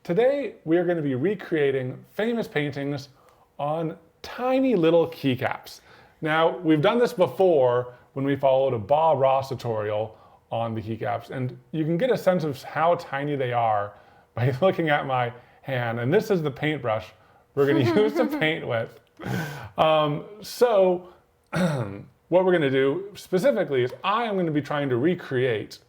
Today, we are going to be recreating famous paintings on tiny little keycaps. Now, we've done this before when we followed a Bob Ross tutorial on the keycaps, and you can get a sense of how tiny they are by looking at my hand. And this is the paintbrush we're going to use to paint with. What we're going to do specifically is I am going to be trying to recreate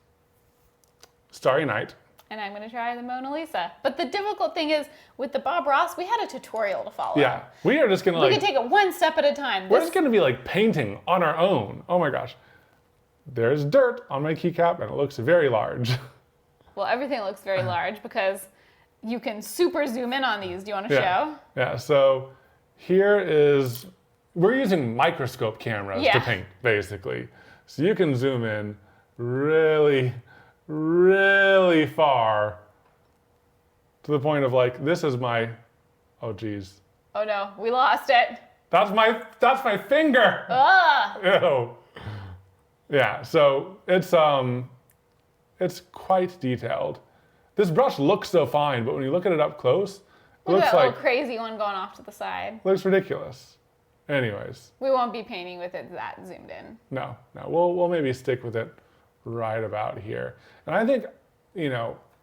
Starry Night. And I'm going to try the Mona Lisa. But the difficult thing is, with the Bob Ross, we had a tutorial to follow. Yeah, we are just going to We can take it one step at a time. We're just going to be like painting on our own. Oh my gosh. There's dirt on my keycap and it looks very large. Well, everything looks very large because you can super zoom in on these. Do you want to show? Yeah, so here is, we're using microscope cameras to paint, basically. So you can zoom in really, really far to the point of like, this is my, oh geez. Oh no, we lost it. That's my finger. Ah! Ew. Yeah, so it's quite detailed. This brush looks so fine, but when you look at it up close, it Look looks at that like little crazy one going off to the side. looks ridiculous. Anyways, We won't be painting with it that zoomed in. no, we'll maybe stick with it right about here. And I think,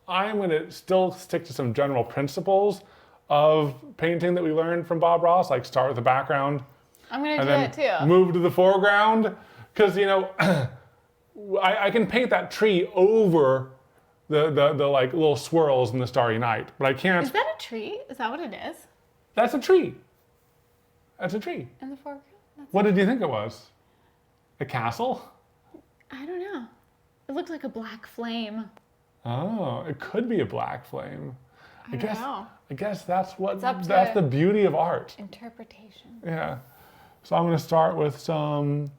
I'm gonna still stick to some general principles of painting that we learned from Bob Ross, like start with the background. I'm going to And do then that too. move to the foreground, because I can paint that tree over the like little swirls in the Starry Night, but I can't. Is that a tree? Is that what it is? That's a tree. That's a tree. In the foreground? What did you think it was? A castle? I don't know. It looked like a black flame. Oh, it could be a black flame. I don't know. I guess that's up that's to- the beauty of art. Interpretation. Yeah. So I'm going to start with some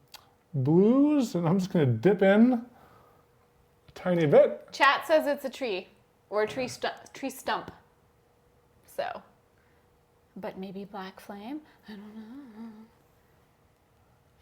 blues, and I'm just going to dip in a tiny bit. Chat says it's a tree or a tree stump. So, but maybe black flame? I don't know.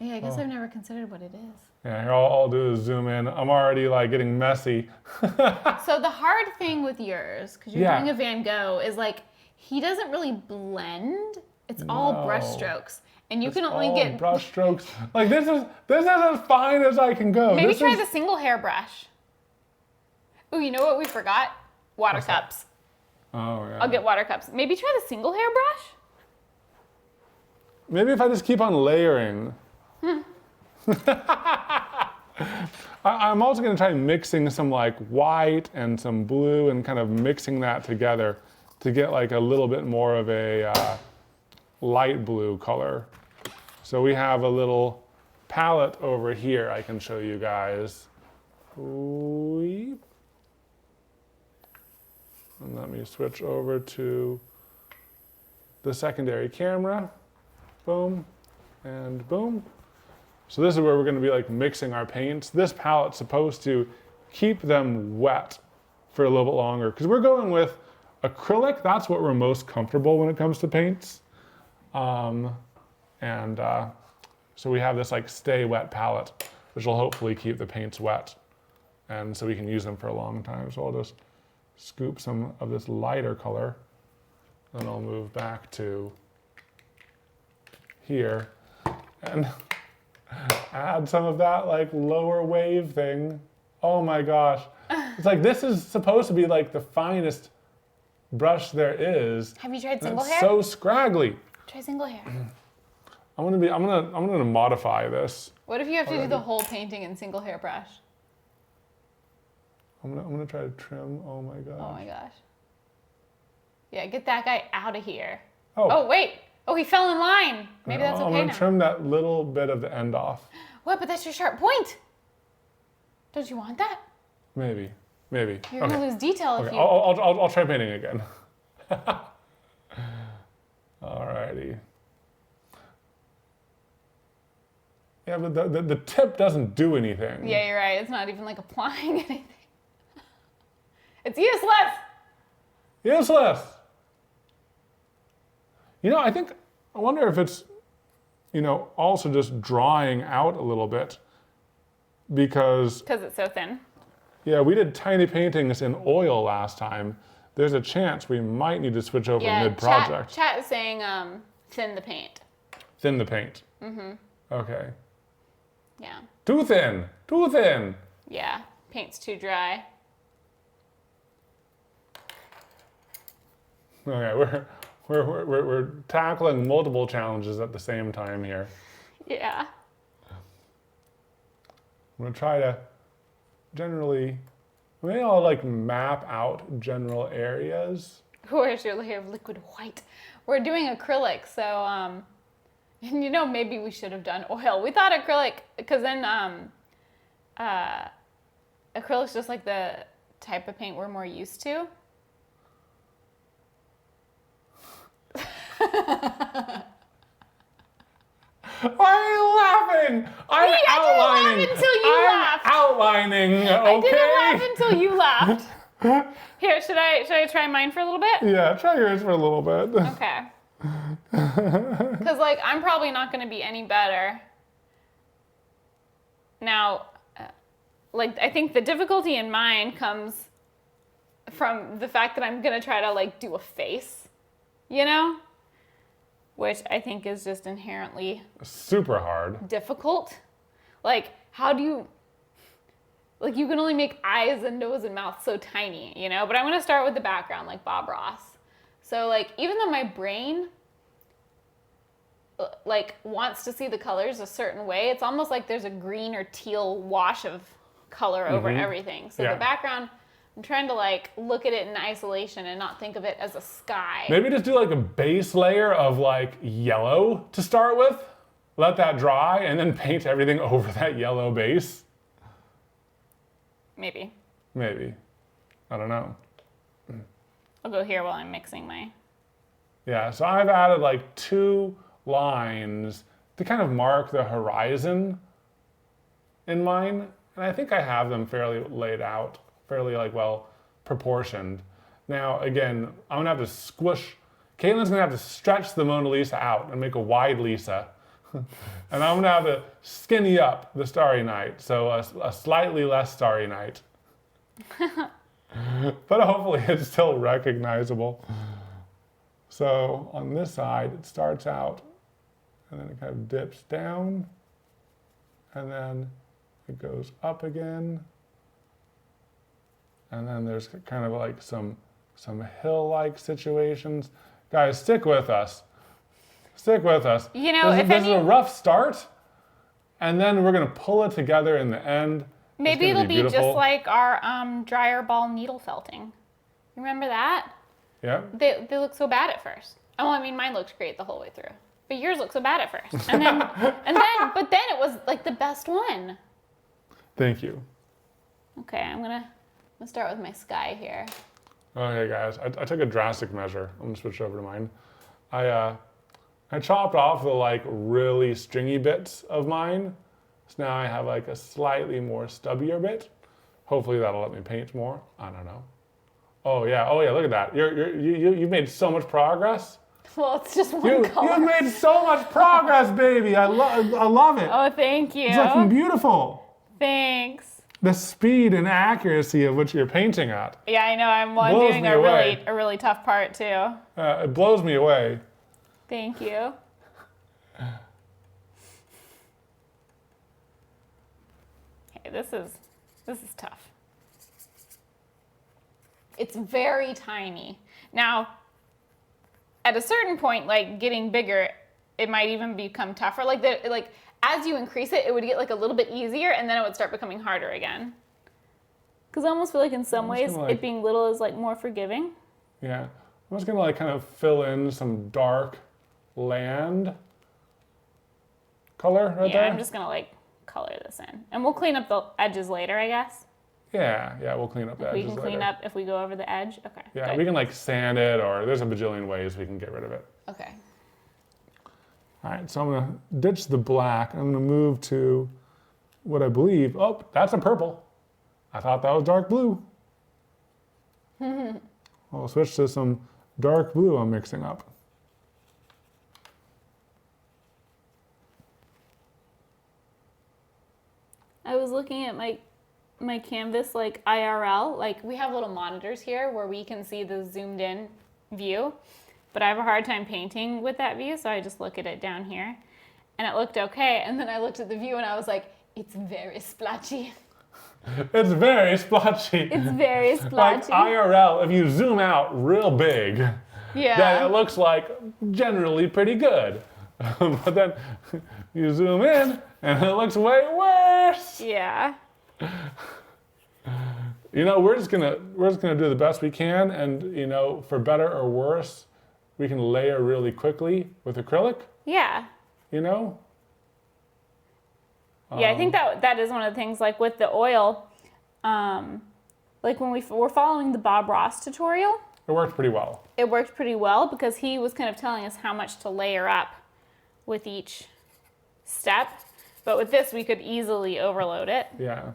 Yeah, I guess I've never considered what it is. Yeah, here all I'll do is zoom in. I'm already like getting messy. So the hard thing with yours, because you're Yeah. doing a Van Gogh, is like he doesn't really blend. It's all brush No. strokes, and you It's can only all get. brush strokes. Like this is as fine as I can go. Maybe This try is- the single hairbrush. Oh, you know what we forgot? Water What's that? cups. Oh yeah. I'll get water cups. Maybe try the single hairbrush. Maybe if I just keep on layering. I'm also going to try mixing some like white and some blue and kind of mixing that together to get like a little bit more of a light blue color. So we have a little palette over here I can show you guys. Weep. And let me switch over to the secondary camera. Boom and boom. So this is where we're going to be like mixing our paints. This palette's supposed to keep them wet for a little bit longer because we're going with acrylic. That's what we're most comfortable when it comes to paints. So we have this like stay wet palette, which will hopefully keep the paints wet. And so we can use them for a long time. So I'll just scoop some of this lighter color. Then I'll move back to here and add some of that like lower wave thing. Oh my gosh. It's like this is supposed to be like the finest brush there is. Have you tried and single it's hair? so scraggly. Try single hair. I'm gonna modify this. What if you have to do the whole painting in single hairbrush? I'm gonna try to trim. Oh my gosh. Oh my gosh. Yeah, get that guy out of here. Oh. Oh, wait. Oh, he fell in line. Maybe that's I'm okay gonna now. trim that little bit of the end off. What? But that's your sharp point. Don't you want that? Maybe. You're gonna lose detail if Okay. you. I'll try painting again. Alrighty. Yeah, but the tip doesn't do anything. Yeah, you're right. It's not even like applying anything. It's useless. Useless. I wonder if it's, also just drying out a little bit because Because it's so thin. yeah, we did tiny paintings in oil last time, there's a chance we might need to switch over Yeah, mid-project. chat is saying thin the paint. Thin the paint. Okay. Yeah. Too thin. Too thin. Yeah. Paint's too dry. Okay, we're tackling multiple challenges at the same time here. Yeah. I'm gonna try to generally, maybe I'll like map out general areas. Where's your layer of liquid white? We're doing acrylic, so and you know, maybe we should have done oil. We thought acrylic, because then acrylic's just like the type of paint we're more used to. Why are you laughing? I'm Wait, outlining. I didn't laugh until you laughed. Outlining, okay? I didn't laugh until you laughed. Here, should I try mine for a little bit? Yeah, try yours for a little bit. Okay. Because like I'm probably not going to be any better. Now, like I think the difficulty in mine comes from the fact that I'm going to try to like do a face, you know? Which I think is just inherently Super hard. difficult. Like, how do you, like you can only make eyes and nose and mouth so tiny, you know? But I'm gonna start with the background like Bob Ross. So like, even though my brain like wants to see the colors a certain way, it's almost like there's a green or teal wash of color over everything. So Yeah. the background, I'm trying to like look at it in isolation and not think of it as a sky. Maybe just do like a base layer of like yellow to start with. Let that dry and then paint everything over that yellow base. Maybe. Maybe. I don't know. I'll go here while I'm mixing my... Yeah, so I've added like 2 lines to kind of mark the horizon in mine. And I think I have them fairly laid out, fairly like well proportioned. Now, again, I'm gonna have to squish, Katelyn's gonna have to stretch the Mona Lisa out and make a wide Lisa. And I'm gonna have to skinny up the Starry Night, so a slightly less Starry Night. But hopefully it's still recognizable. So on this side, it starts out and then it kind of dips down and then it goes up again. And then there's kind of like some hill-like situations. Guys, stick with us. Stick with us. You know, this is a rough start, and then we're gonna pull it together in the end. Maybe it'll be beautiful. just like our dryer ball needle felting. Remember that? Yeah. They look so bad at first. Oh, I mean, mine looked great the whole way through. But yours looked so bad at first. And then, but then it was like the best one. Thank you. Okay, I'm gonna start with my sky here. Okay, guys, I took a drastic measure. I'm gonna switch over to mine. I chopped off the like really stringy bits of mine. So now I have like a slightly more stubbier bit. Hopefully that'll let me paint more. I don't know. Oh yeah, look at that. You've made so much progress. Well, it's just one color. You've made so much progress, baby. I love it. Oh, thank you. It's looking beautiful. Thanks. The speed and accuracy of which you're painting at. Yeah, I know. I'm Blows doing me a away. really tough part too. It blows me away. Thank you. Okay, this is tough. It's very tiny. Now, at a certain point, like getting bigger, it might even become tougher. Like as you increase it, it would get like a little bit easier, and then it would start becoming harder again. Because I almost feel like in some ways, it being little is like more forgiving. Yeah, I'm just gonna like kind of fill in some dark land color right there. Yeah, I'm just gonna like color this in, and we'll clean up the edges later, I guess. Yeah, we'll clean up the edges We can later. clean up if we go over the edge. Okay. Yeah, good. we can like sand it, or there's a bajillion ways we can get rid of it. Okay. All right, so I'm gonna ditch the black. I'm gonna move to what I believe, oh, that's a purple. I thought that was dark blue. I'll switch to some dark blue I'm mixing up. I was looking at my my canvas like IRL. Like we have little monitors here where we can see the zoomed in view, but I have a hard time painting with that view, so I just look at it down here. And it looked okay, and then I looked at the view and I was like, it's very splotchy. It's very splotchy. It's very Like splotchy. IRL, if you zoom out real big, Yeah. then it looks like generally pretty good. But then you zoom in and it looks way worse. Yeah. You know, we're just gonna do the best we can, and you know, for better or worse, we can layer really quickly with acrylic. Yeah. You know. Yeah, I think that is one of the things, like with the oil, like when we were following the Bob Ross tutorial, It worked pretty well. it worked pretty well because he was kind of telling us how much to layer up with each step. But with this, we could easily overload it. Yeah.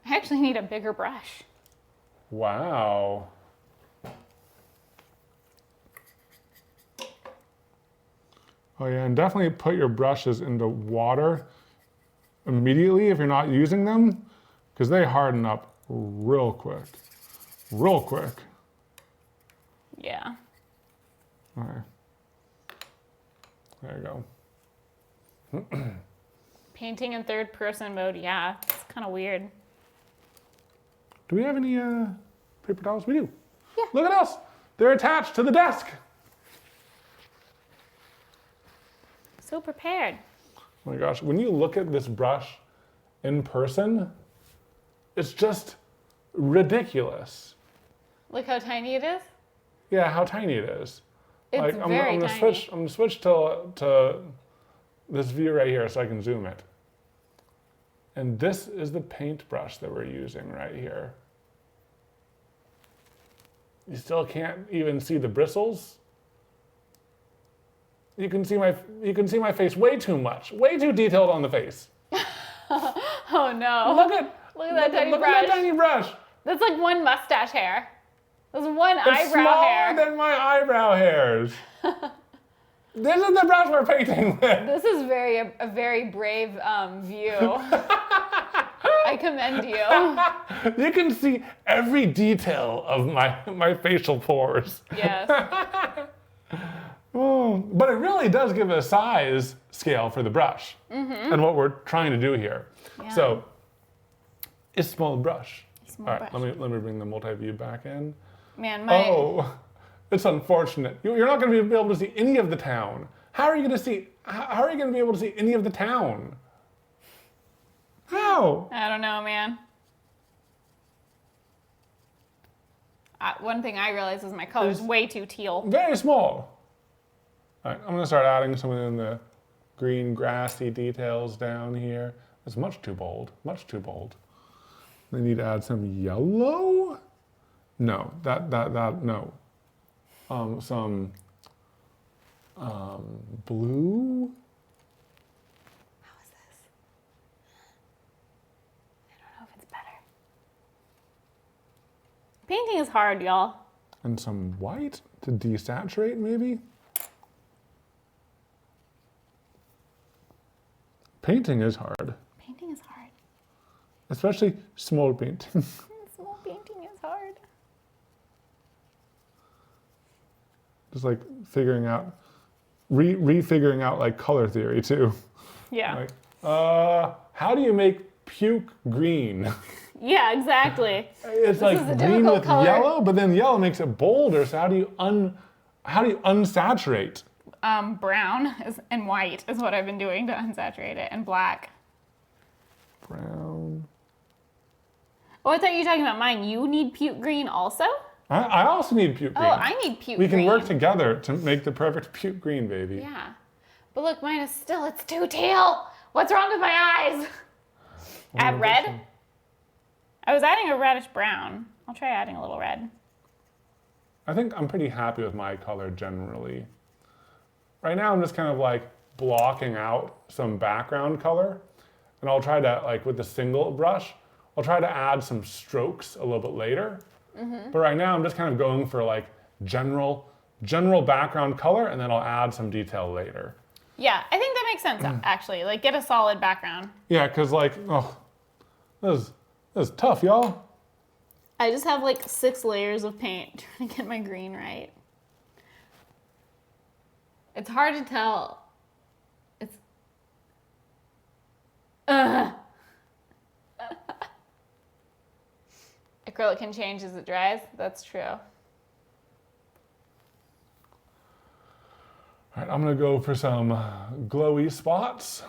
I actually need a bigger brush. Wow. Oh yeah, and definitely put your brushes into water immediately if you're not using them, because they harden up real quick. Real quick. Yeah. All right. There you go. Painting in third person mode, yeah, it's kind of weird. Do we have any paper towels? We do. Yeah. Look at us. They're attached to the desk. So prepared. Oh my gosh, when you look at this brush in person, it's just ridiculous. Look how tiny it is. Yeah, how tiny it is. It's like, very I'm gonna tiny. switch. I'm gonna switch to this view right here so I can zoom it. And this is the paintbrush that we're using right here. You still can't even see the bristles. You can see my face way too much, way too detailed on the face. Oh no. Look at that tiny look brush. at that tiny brush. That's like one mustache hair. That's one It's eyebrow smaller hair. than my eyebrow hairs. This is the brush we're painting with. This is a very brave view. I commend you. You can see every detail of my facial pores. Yes. Oh, but it really does give a size scale for the brush and what we're trying to do here. Yeah. So, it's a small brush. Small All right, brush. let me bring the multi-view back in. Man, my Oh, it's unfortunate. You're not going to be able to see any of the town. How are you going to see? How are you going to be able to see any of the town? How? I don't know, man. One thing I realized is my color is way too teal. Very small. All right, I'm going to start adding some of the green grassy details down here. It's much too bold. Much too bold. I need to add some yellow. No, that no. Some blue. How is this? I don't know if it's better. Painting is hard, y'all. And some white to desaturate, maybe? Painting is hard, Painting is hard. especially small painting. Small painting is hard. Just like figuring out, refiguring out like color theory too. Yeah. Like, how do you make puke green? Yeah, exactly. It's This like is a green difficult with color. yellow, but then yellow makes it bolder. So how do you unsaturate? Brown and white is what I've been doing to unsaturate it, and black. Brown. Oh, I thought you were talking about mine. You need puke green also? I also need puke green. Oh, I need puke We green. can work together to make the perfect puke green, baby. Yeah. But look, mine is still, it's too teal. What's wrong with my eyes? Add red? I was adding a reddish brown. I'll try adding a little red. I think I'm pretty happy with my color generally. Right now I'm just kind of like blocking out some background color, and I'll try to, like with the single brush, I'll try to add some strokes a little bit later. But right now I'm just kind of going for like general background color, and then I'll add some detail later. Yeah, I think that makes sense, actually. Like, get a solid background. Yeah, because like, oh, this This is tough, y'all. I just have like 6 layers of paint trying to get my green right. It's hard to tell. It's... Acrylic can change as it dries. That's true. All right, I'm gonna go for some glowy spots.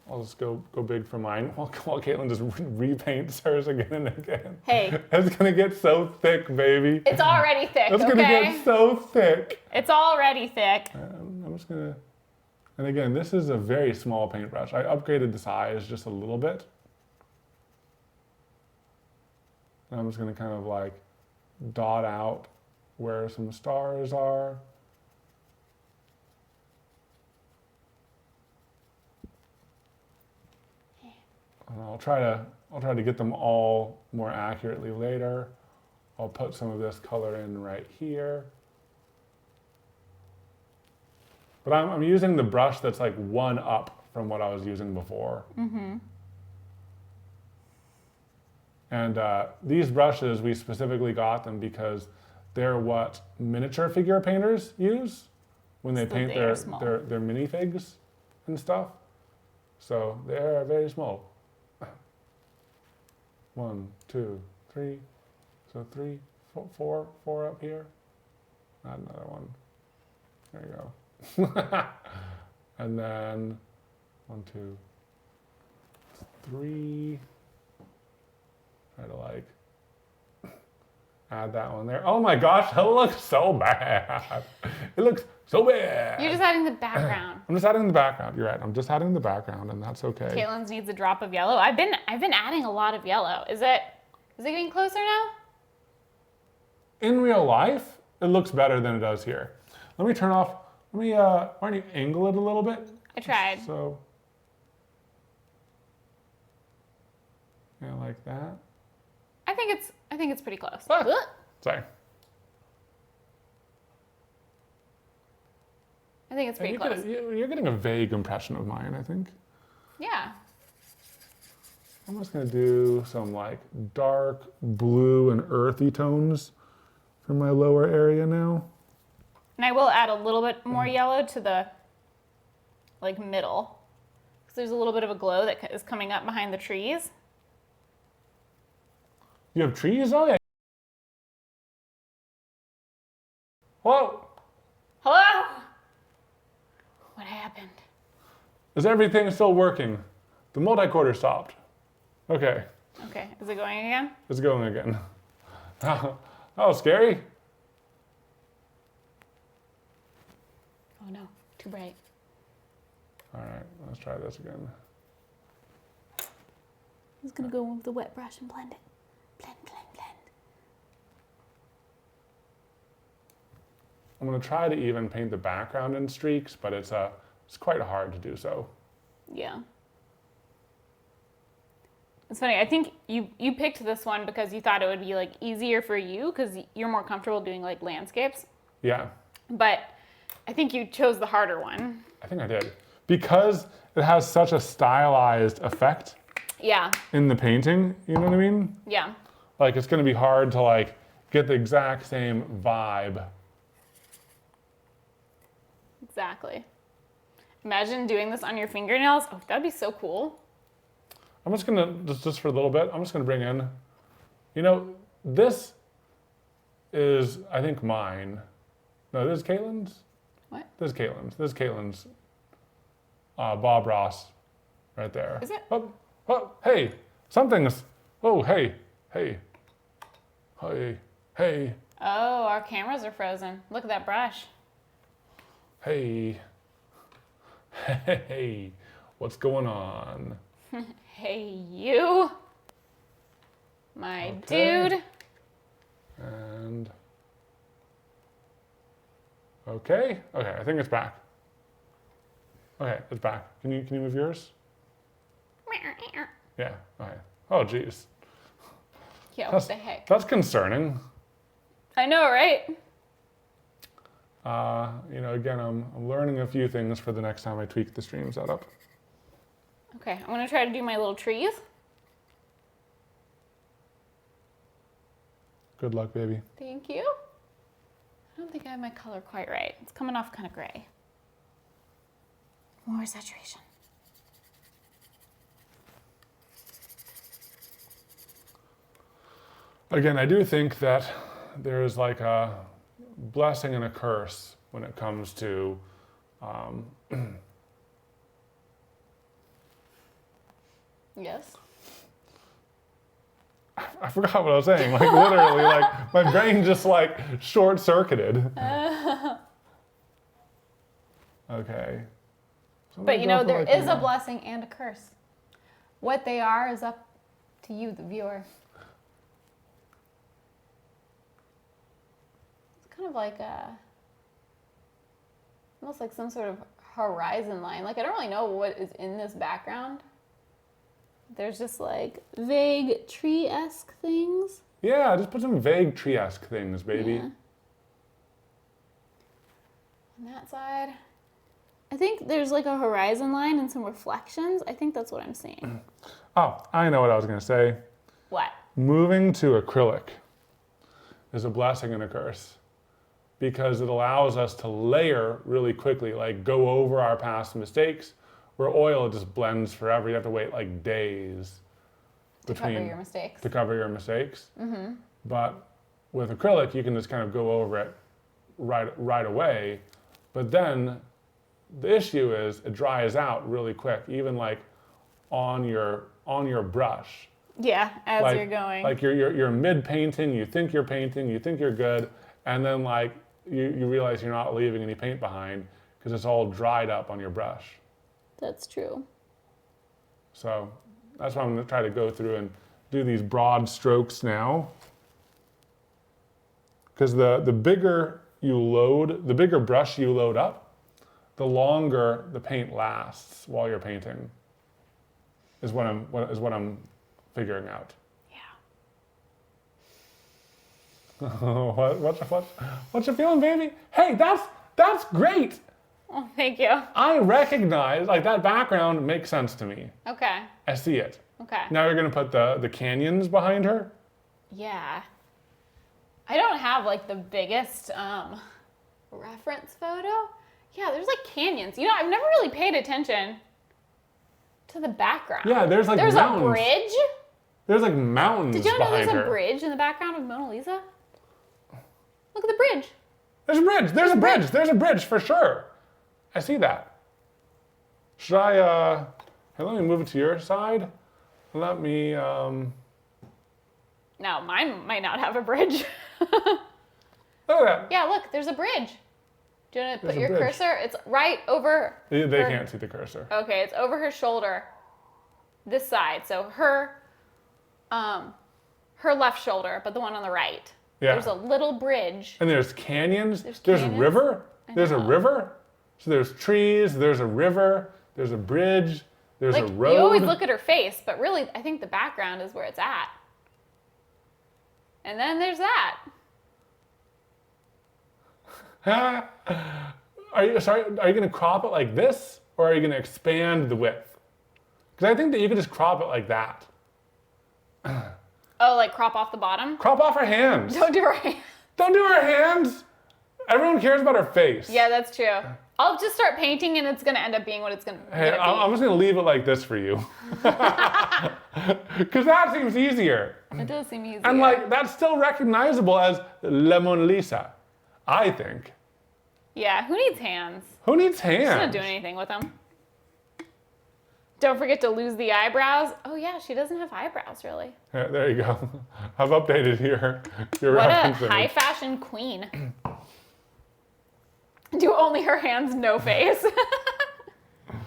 I'll just go big for mine while Katelyn just repaints hers again and again. Hey. It's gonna get so thick, baby. It's already thick, It's okay? gonna get so thick. It's already thick. I'm just gonna, and again, this is a very small paintbrush. I upgraded the size just a little bit. And I'm just gonna kind of like dot out where some stars are. And I'll try to get them all more accurately later. I'll put some of this color in right here. But I'm using the brush that's like one up from what I was using before. Mm-hmm. And these brushes, we specifically got them because they're what miniature figure painters use when they paint their minifigs and stuff. So they're very small. 1, 2, 3. So 3, 4 up here. Add another one. There you go. And then 1, 2, 3. Try to like add that one there. Oh my gosh, that looks so bad. It looks so bad. You're just adding the background. I'm just adding the background. You're right. I'm just adding the background, and that's okay. Katelyn's needs a drop of yellow. I've been adding a lot of yellow. Is it getting closer now? In real life, it looks better than it does here. Let me turn off. Let me why don't you angle it a little bit? I tried. So yeah, like that. I think it's pretty close. Ah, sorry. I think it's pretty close. You're getting a vague impression of mine, I think. Yeah. I'm just gonna do some like dark blue and earthy tones for my lower area now. And I will add a little bit more yellow to the like middle. Because there's a little bit of a glow that is coming up behind the trees. You have trees? Oh yeah. Hello? Hello? What happened? Is everything still working? The multi-quarter stopped. Okay, Okay, is it going again? it's going again. That was scary. Oh no, too bright. All right, let's try this again. I'm just gonna go with the wet brush and blend it. Blend, blend, blend. I'm gonna try to even paint the background in streaks, but it's quite hard to do so. Yeah. It's funny, I think you picked this one because you thought it would be like easier for you because you're more comfortable doing like landscapes. Yeah, But I think you chose the harder one. I think I did. Because it has such a stylized effect Yeah, in the painting, you know what I mean? yeah. Like it's gonna be hard to like get the exact same vibe. Exactly. Imagine doing this on your fingernails. Oh, that'd be so cool. I'm just gonna, just for a little bit, I'm just gonna bring in, you know, this is, I think, mine. No, this is Katelyn's? What? This is Katelyn's. This is Katelyn's Bob Ross right there. Is it? Oh, oh, hey, something's, oh, hey, hey, hey, hey, Oh, our cameras are frozen. Look at that brush. hey, hey, what's going on? Hey, you. My Okay. dude. And okay, I think it's back. Okay, it's back. Can you move yours? Yeah. Okay. Oh, geez. Yeah, what the heck? That's concerning. I know, right? You know, again, I'm learning a few things for the next time I tweak the stream setup. Okay, I'm gonna try to do my little trees. Good luck, baby. Thank you. I don't think I have my color quite right. It's coming off kind of gray. More saturation. Again, I do think that there is like a blessing and a curse when it comes to Yes. I forgot what I was saying. Like literally, like my brain just like short-circuited. Okay. So But you know, there like is a blessing and a curse. What they are is up to you, the viewer. It's kind of like almost like some sort of horizon line. Like I don't really know what is in this background. There's just like vague tree-esque things. Yeah, just put some vague tree-esque things, baby. Yeah. On that side, I think there's like a horizon line and some reflections. I think that's what I'm seeing. Oh, I know what I was gonna say. What? Moving to acrylic is a blessing and a curse because it allows us to layer really quickly, like go over our past mistakes. Where oil, it just blends forever. You have to wait like days To cover your mistakes. to cover your mistakes. Mm-hmm. But with acrylic, you can just kind of go over it right away. But then the issue is it dries out really quick, even like on your brush. Yeah, as Like, you're going. Like you're mid painting, you think you're painting, you think you're good, and then like you realize you're not leaving any paint behind because it's all dried up on your brush. That's true. So that's why I'm going to try to go through and do these broad strokes now. Because the bigger the bigger brush you load up, the longer the paint lasts while you're painting. Is what I'm figuring out. Yeah. What's you feeling, baby? Hey, that's great. Oh, thank you. I recognize, like that background makes sense to me. Okay. I see it. Okay. Now you're gonna put the canyons behind her? Yeah. I don't have like the biggest reference photo. Yeah, there's like canyons. You know, I've never really paid attention to the background. Yeah, there's like There's mountains. a bridge. There's like mountains Did you know behind there's her. a bridge in the background of Mona Lisa? Look at the bridge. There's a bridge. There's a bridge. There's a bridge for sure. I see that. Should I, hey, let me move it to your side. Let me, No, mine might not have a bridge. look at that. Yeah, look, there's a bridge. Do you want to put There's a your bridge. cursor? It's right over. They her- can't see the cursor. Okay, it's over her shoulder. This side. So her left shoulder, but the one on the right. Yeah. There's a little bridge. And there's canyons. There's There's canyons? river. I There's a know. river. So there's trees. There's a river. There's a bridge. There's Like a road. you always look at her face, but really I think the background is where it's at. And then there's that. Are you going to crop it like this, or are you going to expand the width? Because I think that you could just crop it like that. Oh, like crop off the bottom? Crop off her hands. Don't do her hand. Don't do her hands. Everyone cares about her face. Yeah, that's true. I'll just start painting and it's gonna end up being what it's gonna Hey, be. I'm just going to leave it like this for you. Because that seems easier. It does seem easier. And like, that's still recognizable as La Mona Lisa, I think. Yeah, who needs hands? Who needs She's not hands? doing anything with them. Don't forget to lose the eyebrows. Oh yeah, she doesn't have eyebrows really. Yeah, there you go. I've updated your What a reference image. high fashion queen. Do only her hands, no face. Are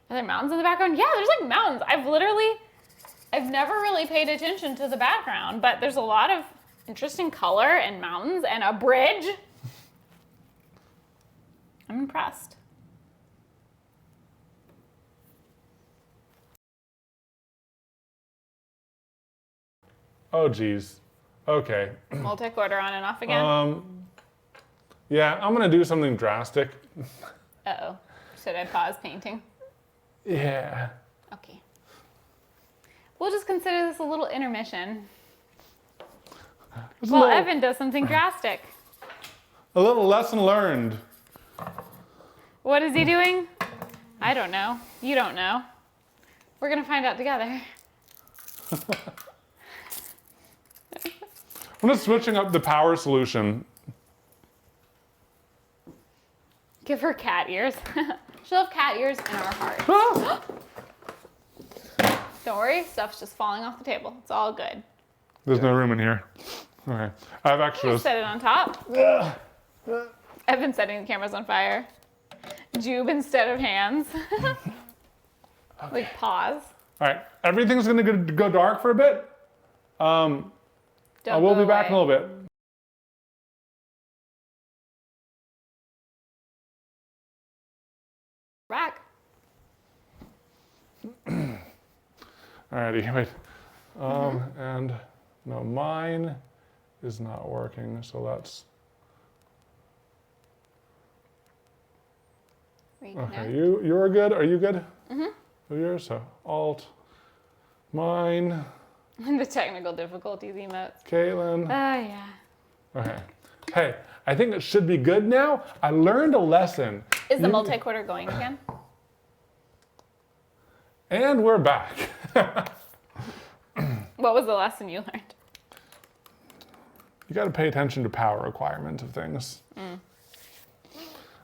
there mountains in the background? Yeah, there's like mountains. I've never really paid attention to the background, but there's a lot of interesting color and mountains and a bridge. I'm impressed. Oh, geez. Okay. Multi-quarter on and off again. Yeah, I'm gonna do something drastic. Uh-oh. Should I pause painting? Yeah. Okay. We'll just consider this a little intermission. Well, Evan does something drastic. A little lesson learned. What is he doing? I don't know. You don't know. We're gonna find out together. I'm just switching up the power solution. Give her cat ears. She'll have cat ears in our heart. Ah! Don't worry, stuff's just falling off the table. It's all good. There's no room in here. Okay. I have extras. Set it on top. I've been setting the cameras on fire. Jube instead of hands. Like pause. All right. Everything's going to go dark for a bit. I will be back in a little bit. Back. Alrighty, wait. And no, mine is not working, so that's okay. You're good. Are you good? Yours. So Alt, mine. The technical difficulties emotes. Katelyn. Oh yeah. Okay. Hey, I think it should be good now. I learned a lesson. Is the multi-quarter going again? And we're back. What was the lesson you learned? You got to pay attention to power requirements of things.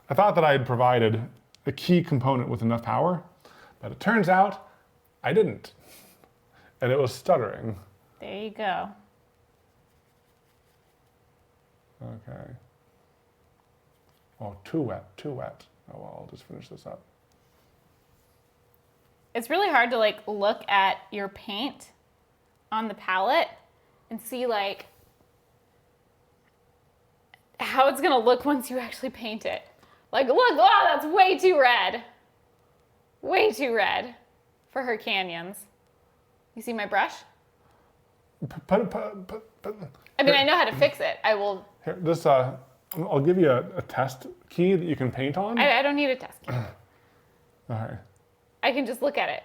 I thought that I had provided a key component with enough power, but it turns out I didn't. And it was stuttering. There you go. Okay. Oh, too wet, too wet. Oh, well, I'll just finish this up. It's really hard to like look at your paint on the palette and see like how it's gonna look once you actually paint it. Like, look, oh, that's way too red. Way too red for her canyons. You see my brush? I mean, I know how to fix it. I will. Here, this, I'll give you a test key that you can paint on. I don't need a test key. Okay. I can just look at it.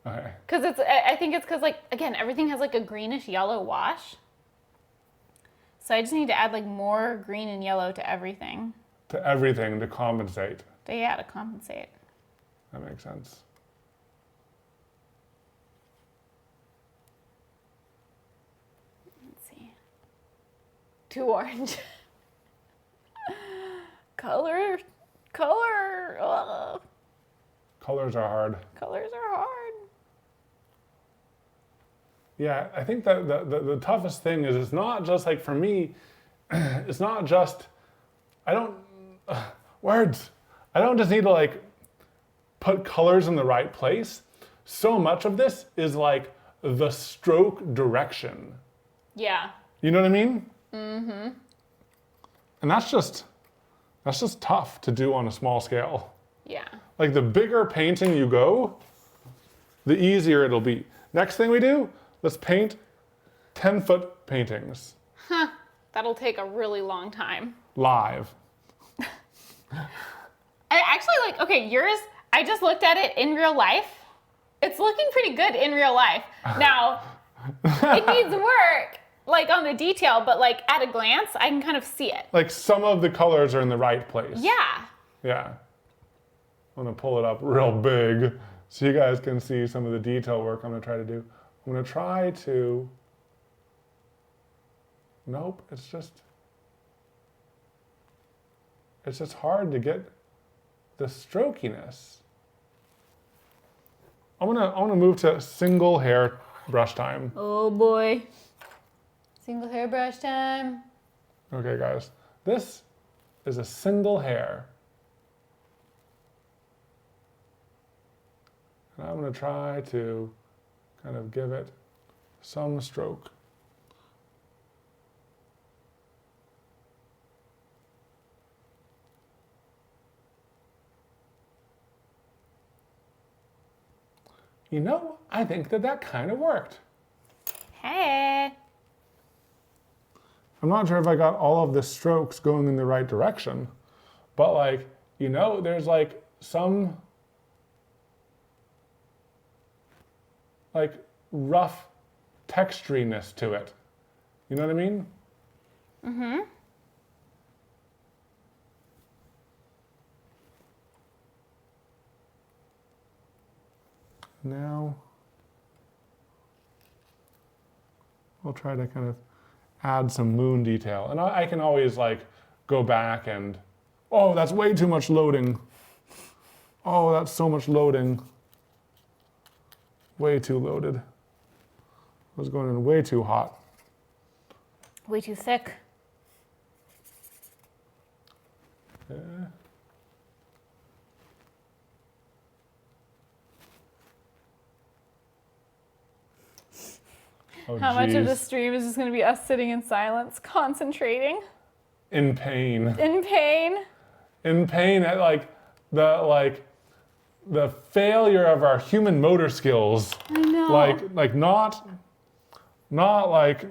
Okay. Because I think it's because, like, again, everything has like a greenish yellow wash. So I just need to add like more green and yellow to everything. To everything to compensate. Yeah, to compensate. That makes sense. Let's see. Too orange. Color. Ugh. Colors are hard. Colors are hard. Yeah, I think that the toughest thing is it's not just like for me, it's not just, words. I don't just need to like put colors in the right place. So much of this is like the stroke direction. Yeah. You know what I mean? Mm-hmm. And that's just tough to do on a small scale. Yeah. Like the bigger painting you go, the easier it'll be. Next thing we do, let's paint 10-foot paintings. Huh. That'll take a really long time. Live. I actually like, okay, yours, I just looked at it in real life. It's looking pretty good in real life. Now, it needs work, like on the detail, but like at a glance, I can kind of see it. Like some of the colors are in the right place. Yeah. Yeah. I'm gonna pull it up real big so you guys can see some of the detail work I'm gonna try to do. I'm gonna try to, nope, it's just hard to get the strokiness. I'm gonna move to single hair brush time. Oh boy. Single hairbrush time. Okay, guys, this is a single hair. And I'm gonna try to kind of give it some stroke. You know, I think that kind of worked. Hey. I'm not sure if I got all of the strokes going in the right direction, but like, you know, there's like some like rough texturiness to it. You know what I mean? Mm-hmm. Now, I'll try to kind of add some moon detail. And I can always like go back and, oh, that's way too much loading. Oh, that's so much loading. Way too loaded. I was going in way too hot. Way too thick. Yeah. Oh, How much of geez. the stream is just going to be us sitting in silence, concentrating, In pain. in pain? In pain at the failure of our human motor skills. I know. Like not like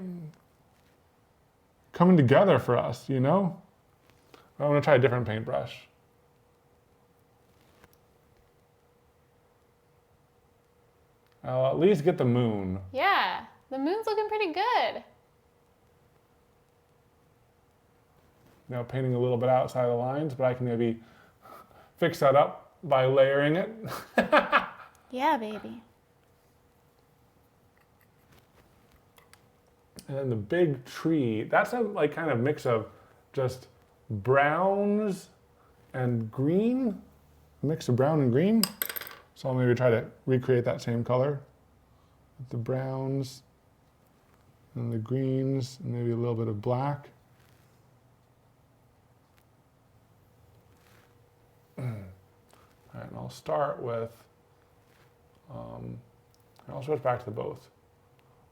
coming together for us, you know? I'm gonna try a different paintbrush. I'll at least get the moon. Yeah, the moon's looking pretty good. Now painting a little bit outside the lines, but I can maybe fix that up by layering it. Yeah, baby. And then the big tree, that's a like kind of mix of just browns and green, a mix of brown and green. So I'll maybe try to recreate that same color with the browns and the greens and maybe a little bit of black. All right, and I'll start with, I'll switch back to the both.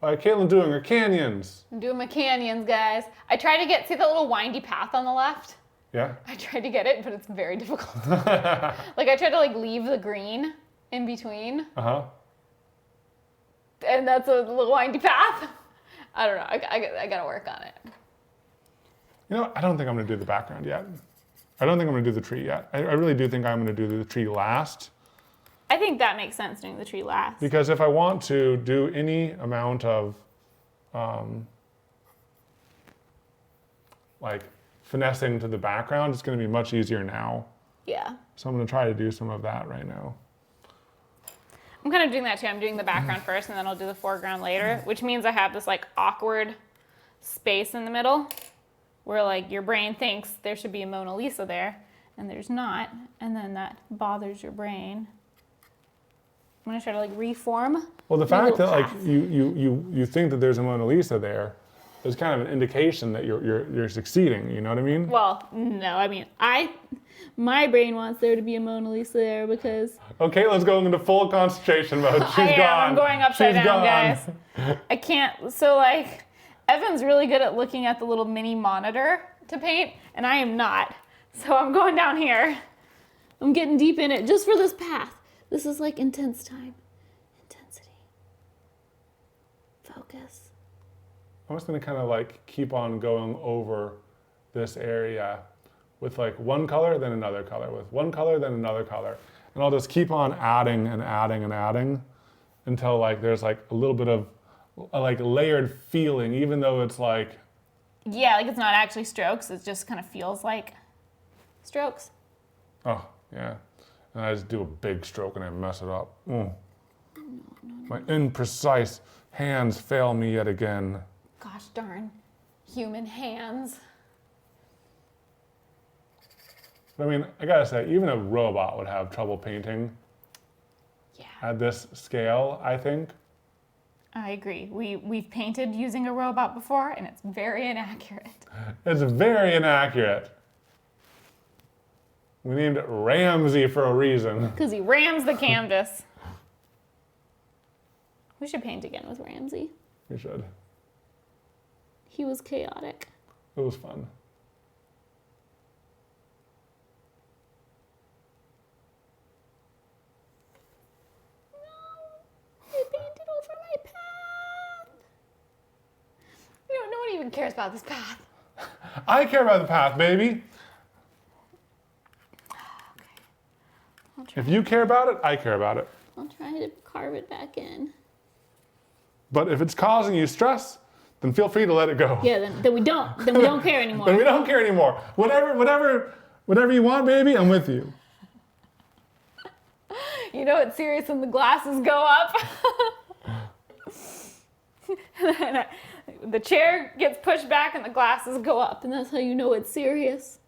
All right, Katelyn doing her canyons. I'm doing my canyons, guys. I tried to see that little windy path on the left? Yeah? I tried to get it, but it's very difficult. Like I tried to like leave the green in between, Uh-huh. and that's a little windy path. I don't know. I gotta work on it. You know, I don't think I'm gonna do the background yet. I don't think I'm gonna do the tree yet. I really do think I'm gonna do the tree last. I think that makes sense doing the tree last. Because if I want to do any amount of like finessing to the background, it's gonna be much easier now. Yeah. So I'm gonna try to do some of that right now. I'm kind of doing that too. I'm doing the background first and then I'll do the foreground later, which means I have this like awkward space in the middle where like your brain thinks there should be a Mona Lisa there and there's not. And then that bothers your brain. I'm gonna try to like reform. Well, the my fact that little like path. you think that there's a Mona Lisa there is kind of an indication that you're succeeding. You know what I mean? Well, no, I mean, my brain wants there to be a Mona Lisa there because Okay, let's go into full concentration mode. She's I am. gone. I'm going upside She's down, gone. guys. I can't. So like, Evan's really good at looking at the little mini monitor to paint, and I am not. So I'm going down here. I'm getting deep in it just for this path. This is like intense time. Intensity. Focus. I'm just gonna kind of like keep on going over this area with like one color, then another color, with one color, then another color. And I'll just keep on adding and adding and adding until like there's like a little bit of a like layered feeling, even though it's like, Yeah, like it's not actually strokes. It just kind of feels like strokes. oh yeah. And I just do a big stroke and I mess it up. My imprecise hands fail me yet again. Gosh darn. Human hands. But I mean, I gotta say, even a robot would have trouble painting Yeah. at this scale, I think. I agree. We've painted using a robot before, and it's very inaccurate. It's very inaccurate. We named it Ramsey for a reason. Because he rams the canvas. We should paint again with Ramsey. We should. He was chaotic. It was fun. I painted over my path. No one even cares about this path. I care about the path, baby. I'll try, If you care about it, I care about it. I'll try to carve it back in. But if it's causing you stress, then feel free to let it go. Yeah, then we don't care anymore. Then we don't care anymore. Whatever you want, baby, I'm with you. You know it's serious when the glasses go up. The chair gets pushed back and the glasses go up, and that's how you know it's serious.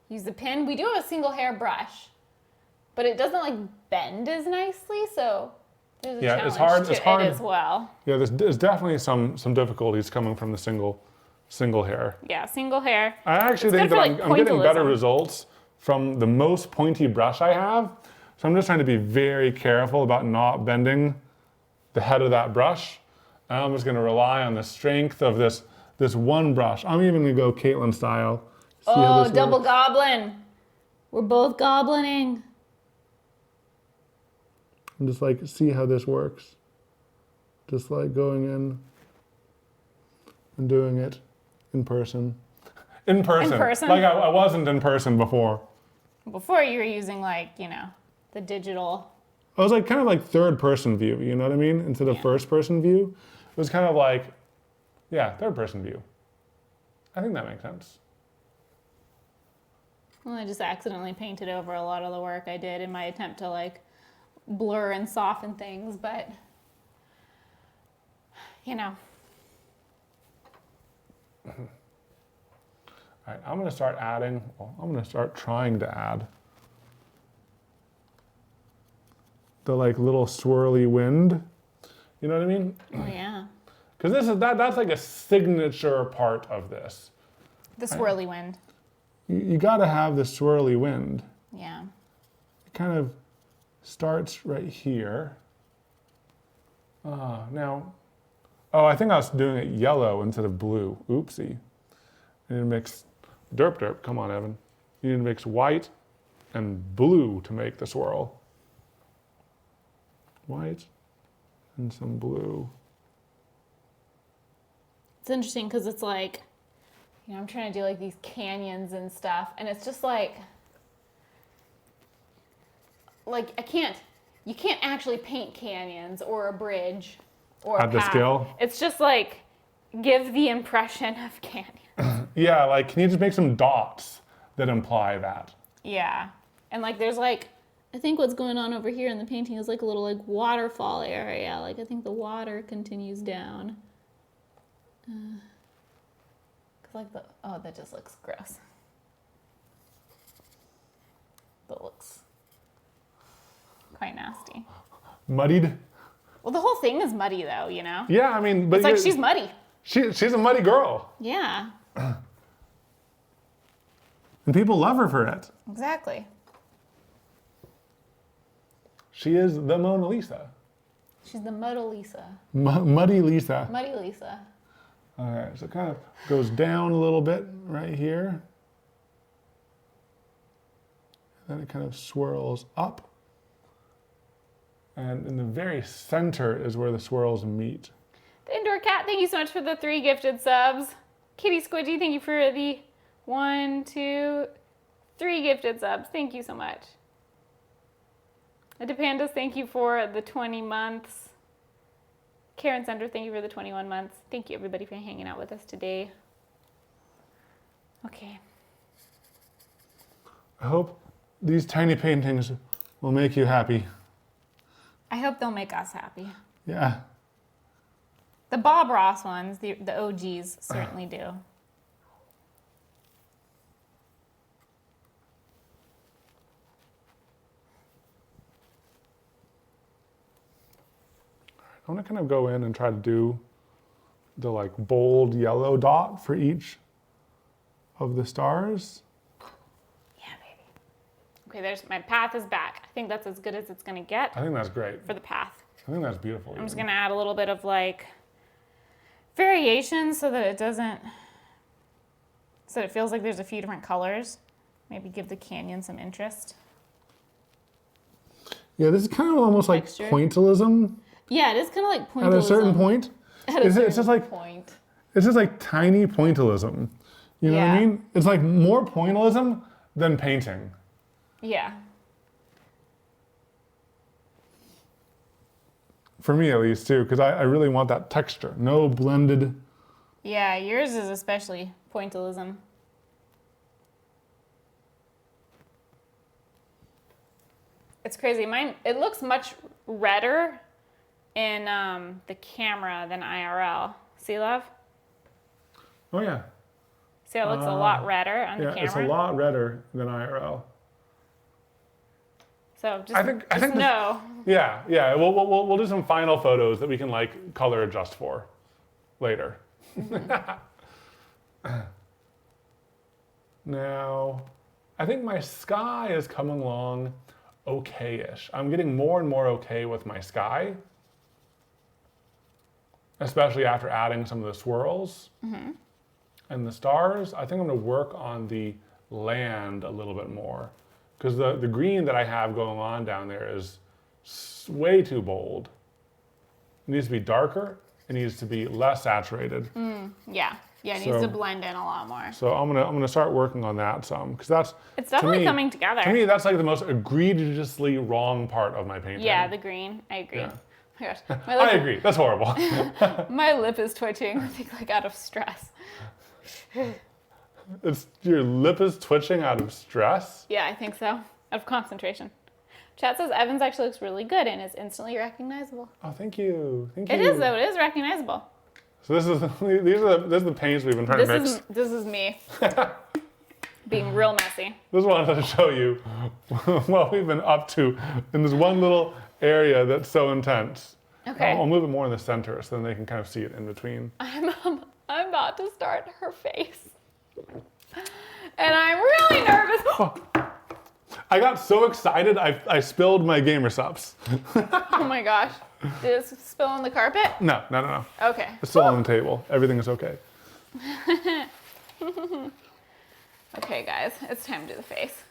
Use the pin. We do have a single hair brush, but it doesn't like bend as nicely, so there's a challenge to it as well. Yeah, there's definitely some difficulties coming from the single hair. Yeah, single hair. I actually think that I'm getting better results from the most pointy brush I have. So I'm just trying to be very careful about not bending the head of that brush. And I'm just going to rely on the strength of this one brush. I'm even going to go Katelyn style. Oh, double goblin. We're both goblining. And just like see how this works. Just like going in and doing it in person. In person. Like I wasn't in person before. Before you were using like, the digital. I was like kind of like third person view, you know what I mean? Instead of first person view. It was kind of like, third person view. I think that makes sense. Well, I just accidentally painted over a lot of the work I did in my attempt to like blur and soften things, but All right, I'm going to start trying to add the like little swirly wind. You know what I mean? Oh yeah. Because that's like a signature part of this. The swirly wind. You got to have the swirly wind. Yeah. It kind of starts right here. I think I was doing it yellow instead of blue. Oopsie. I need to mix, derp, come on, Evan. You need to mix white and blue to make the swirl. White and some blue. It's interesting because it's like, I'm trying to do like these canyons and stuff, and it's just like you can't actually paint canyons or a bridge or a path. At the scale? It's just like, give the impression of canyon. Yeah, like, can you just make some dots that imply that? Yeah. And like, there's like, I think what's going on over here in the painting is like a little like waterfall area. Like, I think the water continues down. That just looks gross. That looks quite nasty. Muddied? Well, the whole thing is muddy though, Yeah, I mean, but it's like she's muddy. She's a muddy girl. Yeah. And people love her for it. Exactly. She is the Mona Lisa. She's the Muddy Lisa. Muddy Lisa. Muddy Lisa. All right, so it kind of goes down a little bit right here. Then it kind of swirls up. And in the very center is where the swirls meet. The Indoor Cat, thank you so much for the 3 gifted subs. Kitty Squidgy, thank you for the 1, 2, 3 gifted subs. Thank you so much. The Pandas, thank you for the 20 months. Karen Sender, thank you for the 21 months. Thank you everybody for hanging out with us today. Okay. I hope these tiny paintings will make you happy. I hope they'll make us happy. Yeah. The Bob Ross ones, the OGs, certainly do. I want to kind of go in and try to do the like bold yellow dot for each of the stars. Yeah, baby. Okay, there's my path is back. I think that's as good as it's gonna get. I think that's great. For the path. I think that's beautiful. I'm just gonna add a little bit of like variation so that it doesn't, so it feels like there's a few different colors. Maybe give the canyon some interest. Yeah, this is kind of almost like pointillism. Yeah, it is kind of like pointillism. At a certain point. It's just like point. It's just like tiny pointillism. You know what I mean? It's like more pointillism than painting. Yeah. For me at least too, because I really want that texture. No blended. Yeah, yours is especially pointillism. It's crazy. Mine, it looks much redder in the camera than IRL. See, love? Oh yeah. See how it looks a lot redder on the camera? Yeah, it's a lot redder than IRL. So just know. Yeah. We'll do some final photos that we can like color adjust for later. Now, I think my sky is coming along okay-ish. I'm getting more and more okay with my sky, especially after adding some of the swirls and the stars. I think I'm gonna work on the land a little bit more because the green that I have going on down there is way too bold. It needs to be darker. It needs to be less saturated. Yeah, it needs to blend in a lot more. So I'm gonna start working on that some because it's definitely coming together. To me, that's like the most egregiously wrong part of my painting. Yeah, the green. I agree. Yeah. Oh my gosh, I agree. That's horrible. my lip is twitching. I think like out of stress. Your lip is twitching out of stress? Yeah, I think so. Out of concentration. Chat says Evans actually looks really good and is instantly recognizable. Oh, thank you. Thank you. It is though. It is recognizable. So this is the paints we've been trying to mix. This is me being real messy. Just wanted to show you what we've been up to in this one little area that's so intense. Okay. I'll move it more in the center so then they can kind of see it in between. I'm about to start her face. And I'm really nervous. Oh. I got so excited, I spilled my gamer subs. Oh my gosh. Did it spill on the carpet? No. Okay. It's still on the table. Everything is okay. Okay, guys. It's time to do the face.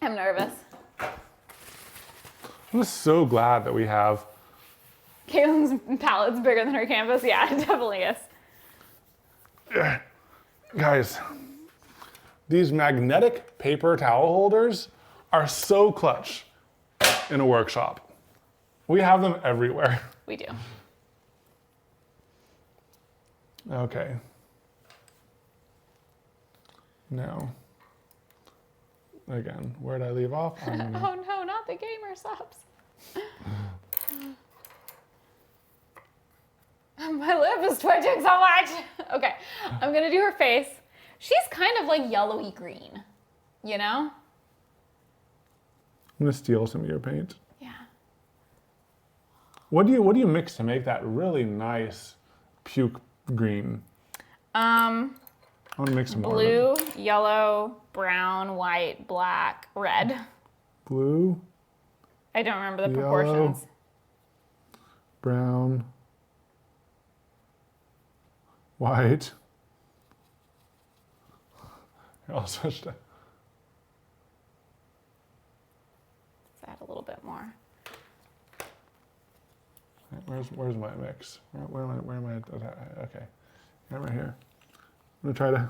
I'm nervous. I'm just so glad that we have... Katelyn's palette's bigger than her canvas. Yeah, it definitely is. Guys, these magnetic paper towel holders are so clutch in a workshop. We have them everywhere. We do. Okay. Now, again, where did I leave off? Oh no, not the gamer subs. My lip is twitching so much. Okay, I'm gonna do her face. She's kind of like yellowy green, you know? I'm gonna steal some of your paint. Yeah. What do you mix to make that really nice puke green? I want to mix some more. Blue, yellow, brown, white, black, red. Blue. I don't remember the Yellow, proportions. Brown. White. I'll switch to. Let's add a little bit more. Where's my mix? Where am I? Okay, yeah, right here. I'm gonna try to.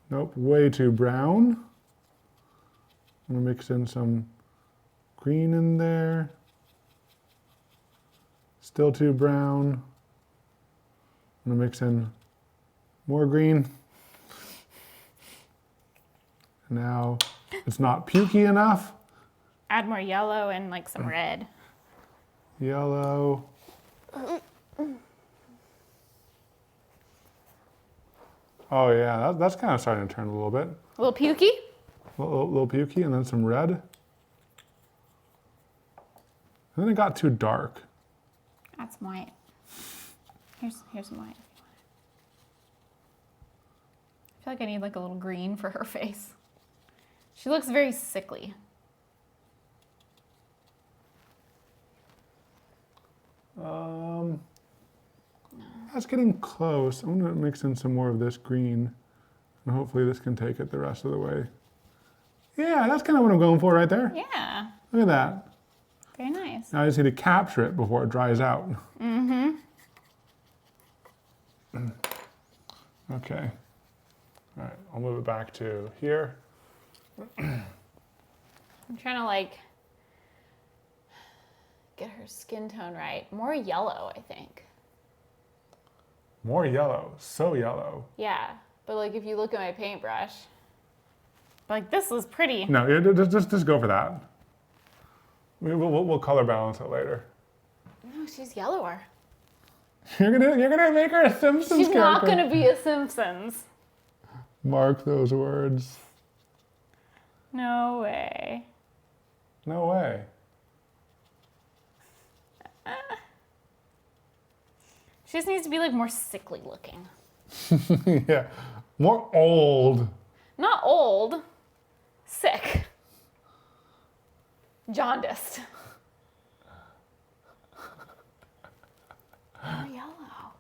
Nope, way too brown. I'm gonna mix in some green in there. Still too brown. I'm gonna mix in more green. Now it's not pukey enough. Add more yellow and like some red. Yellow. Oh yeah, that's kind of starting to turn a little bit. A little pukey? A little pukey, and then some red. And then it got too dark. Add some white. Here's some white. I feel like I need like a little green for her face. She looks very sickly. That's getting close. I'm gonna mix in some more of this green, and hopefully this can take it the rest of the way. Yeah, that's kind of what I'm going for right there. Yeah. Look at that. Very nice. Now I just need to capture it before it dries out. Mm-hmm. Okay. All right, I'll move it back to here. I'm trying to like get her skin tone right. More yellow, I think. More yellow. So yellow. Yeah, but like if you look at my paintbrush, like this is pretty. No, just go for that. We'll color balance it later. No, she's yellower. You're gonna make her a Simpsons She's character. not gonna be a Simpsons. Mark those words. No way. No way. She just needs to be like more sickly looking. Yeah, more old. Not old. Sick. Jaundiced. Oh, yellow.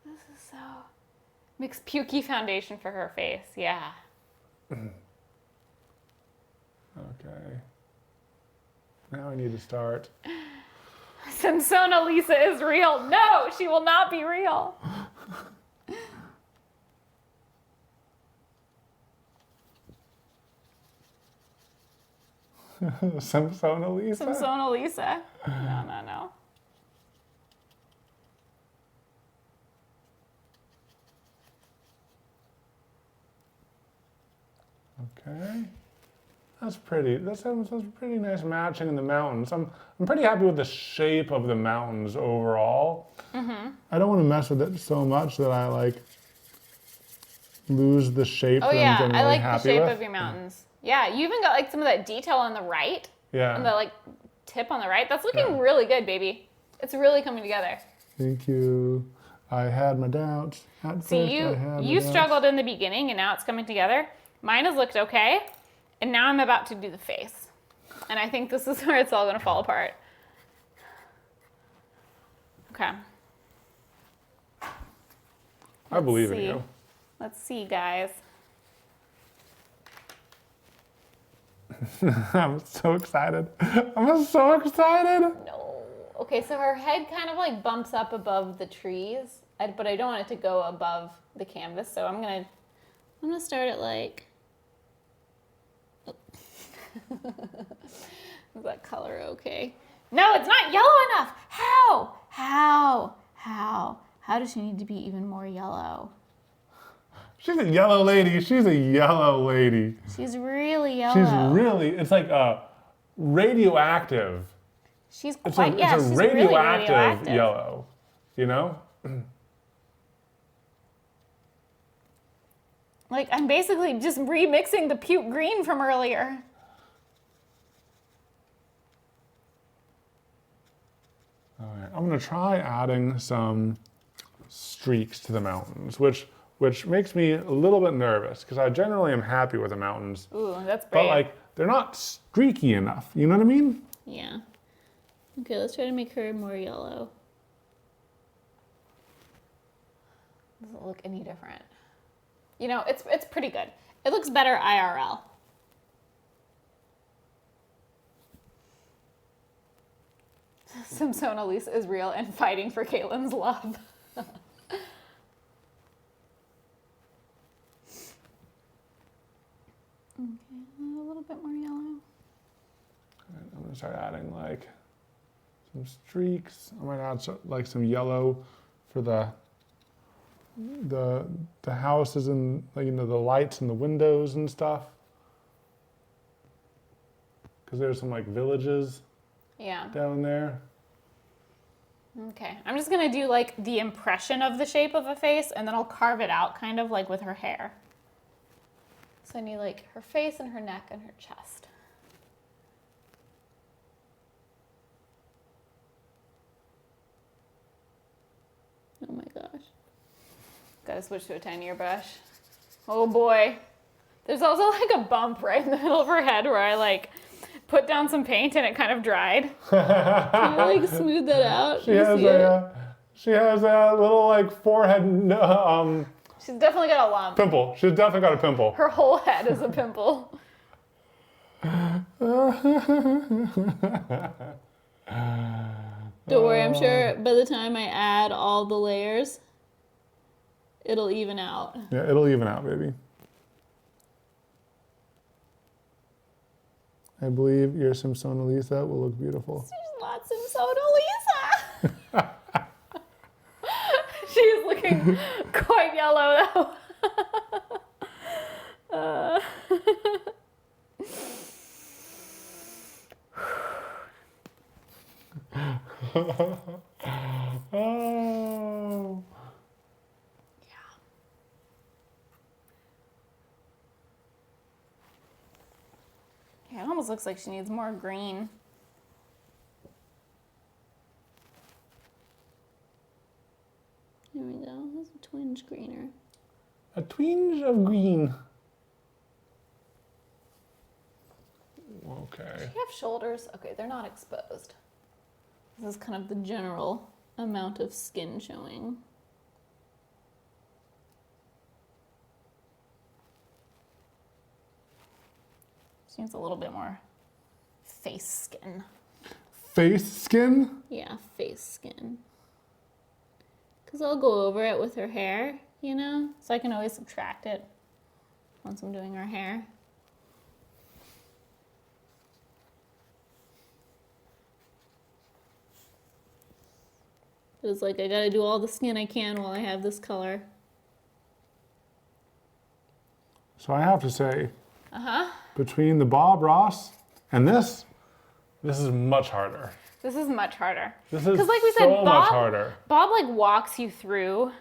This is so... Mix pukey foundation for her face. Yeah. Okay. Now I need to start. Simpsona Lisa is real. No, she will not be real. Simpsona Lisa? Simpsona Lisa. No. Okay. That's pretty. That's pretty nice matching in the mountains. I'm pretty happy with the shape of the mountains overall. Mm-hmm. I don't want to mess with it so much that I like lose the shape Oh that yeah, I'm I generally like the happy shape with. of your mountains. Yeah, you even got like some of that detail on the right. Yeah. And the like tip on the right. That's looking really good, baby. It's really coming together. Thank you. I had my doubts. See, you struggled in the beginning and now it's coming together. Mine has looked okay. And now I'm about to do the face. And I think this is where it's all going to fall apart. Okay. I believe in see. you. Let's see, guys. I'm so excited. I'm so excited. No. Okay, so her head kind of like bumps up above the trees, but I don't want it to go above the canvas. So I'm gonna start it like. Is that color okay? No, it's not yellow enough. How does she need to be even more yellow? She's a yellow lady. She's a yellow lady. She's really yellow. It's like radioactive. She's It's quite, a she's radioactive, really radioactive yellow, you know? Like, I'm basically just remixing the puke green from earlier. All right, I'm gonna try adding some streaks to the mountains, which makes me a little bit nervous because I generally am happy with the mountains. Ooh, that's brave. But like, they're not streaky enough. You know what I mean? Yeah. Okay, let's try to make her more yellow. Doesn't look any different. You know, it's pretty good. It looks better IRL. Simpsona Lisa is real and fighting for Katelyn's love. Okay, a little bit more yellow. I'm gonna start adding like some streaks. I might add like some yellow for the houses and like, you know, the lights and the windows and stuff. Because there's some like villages down there. Okay, I'm just gonna do like the impression of the shape of a face and then I'll carve it out kind of like with her hair. So I need like her face and her neck and her chest. Oh my gosh. Gotta switch to a tinier brush. Oh boy. There's also like a bump right in the middle of her head where I like put down some paint and it kind of dried. Can you like smooth that out? She has a little like forehead She's definitely got a lump. pimple. She's definitely got a pimple. Her whole head is a pimple. Don't worry, I'm sure by the time I add all the layers, it'll even out. Yeah, it'll even out, baby. I believe your Simpsona Lisa will look beautiful. She's not Simpsona Lisa. She's looking quite yellow though. Oh. Yeah, it almost looks like she needs more green. There we go. That's a twinge greener. A twinge of green. Okay. Do you have shoulders? Okay, they're not exposed. This is kind of the general amount of skin showing. She needs a little bit more face skin. Face skin? Yeah, face skin. Because I'll go over it with her hair, you know? So I can always subtract it once I'm doing her hair. It's like I gotta do all the skin I can while I have this color. So I have to say, between the Bob Ross and this is much harder. This is much harder. This is like we said, so much harder. Bob like walks you through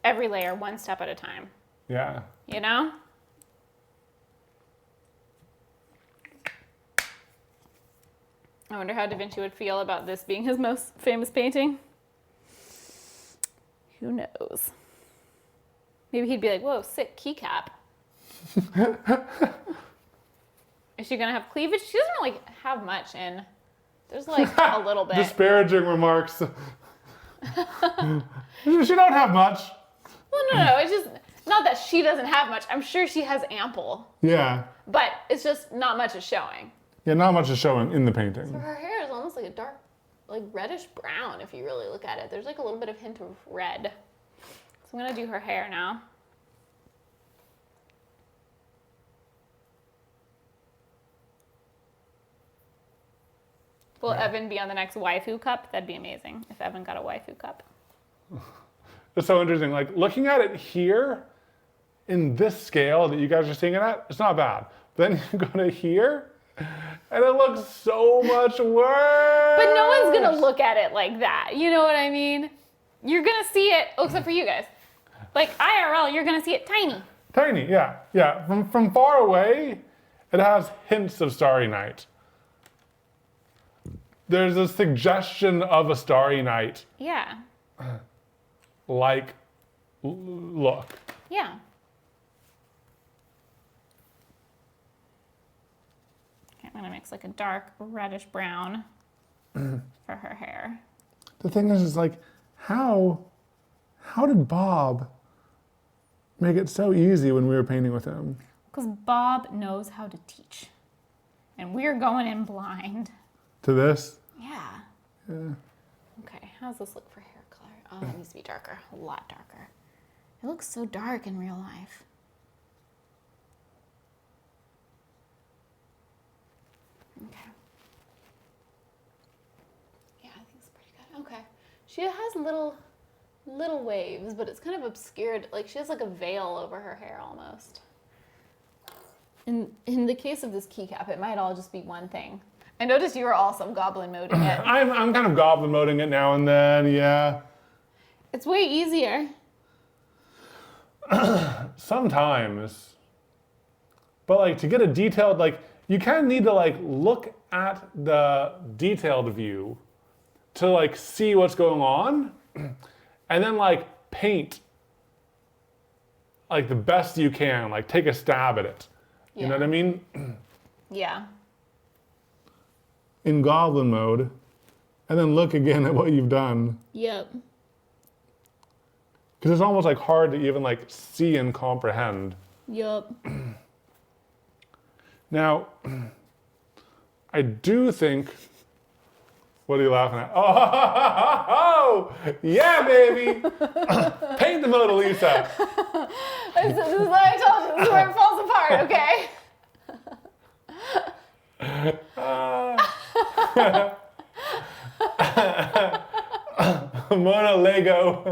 every layer one step at a time. Yeah. You know? I wonder how Da Vinci would feel about this being his most famous painting. Who knows? Maybe he'd be like, whoa, sick keycap. Is she gonna have cleavage? She doesn't really have much in. There's like a little bit. Disparaging remarks. She don't have much. Well, no. It's just not that she doesn't have much. I'm sure she has ample. Yeah. But it's just not much is showing. Yeah, not much is showing in the painting. So her hair is almost like a dark, like reddish brown if you really look at it. There's like a little bit of hint of red. So I'm gonna do her hair now. Will Evan be on the next waifu cup? That'd be amazing if Evan got a waifu cup. It's so interesting. Like looking at it here, in this scale that you guys are seeing it at, it's not bad. Then you go to here, and it looks so much worse. But no one's gonna look at it like that. You know what I mean? You're gonna see it, except for you guys. Like IRL, you're gonna see it tiny. Tiny, yeah, yeah. From far away, it has hints of Starry Night. There's a suggestion of a Starry Night. Yeah. Like, look. Yeah. Okay, I'm gonna mix like a dark reddish brown for her hair. The thing is like, how did Bob make it so easy when we were painting with him? Because Bob knows how to teach. And we're going in blind. To this? Yeah. Yeah. Okay, how's this look for hair color? Oh, it needs to be darker, a lot darker. It looks so dark in real life. Okay. Yeah, I think it's pretty good. Okay. She has little waves, but it's kind of obscured. Like she has like a veil over her hair almost. In the case of this keycap, it might all just be one thing. I noticed you were also goblin moding it. I'm kind of goblin moding it now and then, yeah. It's way easier. Sometimes. But like to get a detailed, like you kind of need to like look at the detailed view to like see what's going on and then like paint like the best you can, like take a stab at it. You know what I mean? Yeah. In goblin mode, and then look again at what you've done. Yep. Because it's almost like hard to even like see and comprehend. Yep. Now, I do think, what are you laughing at? Oh, yeah, baby. Paint the Mona Lisa. This is what I told you. This is where it falls apart, okay? Mona Lego.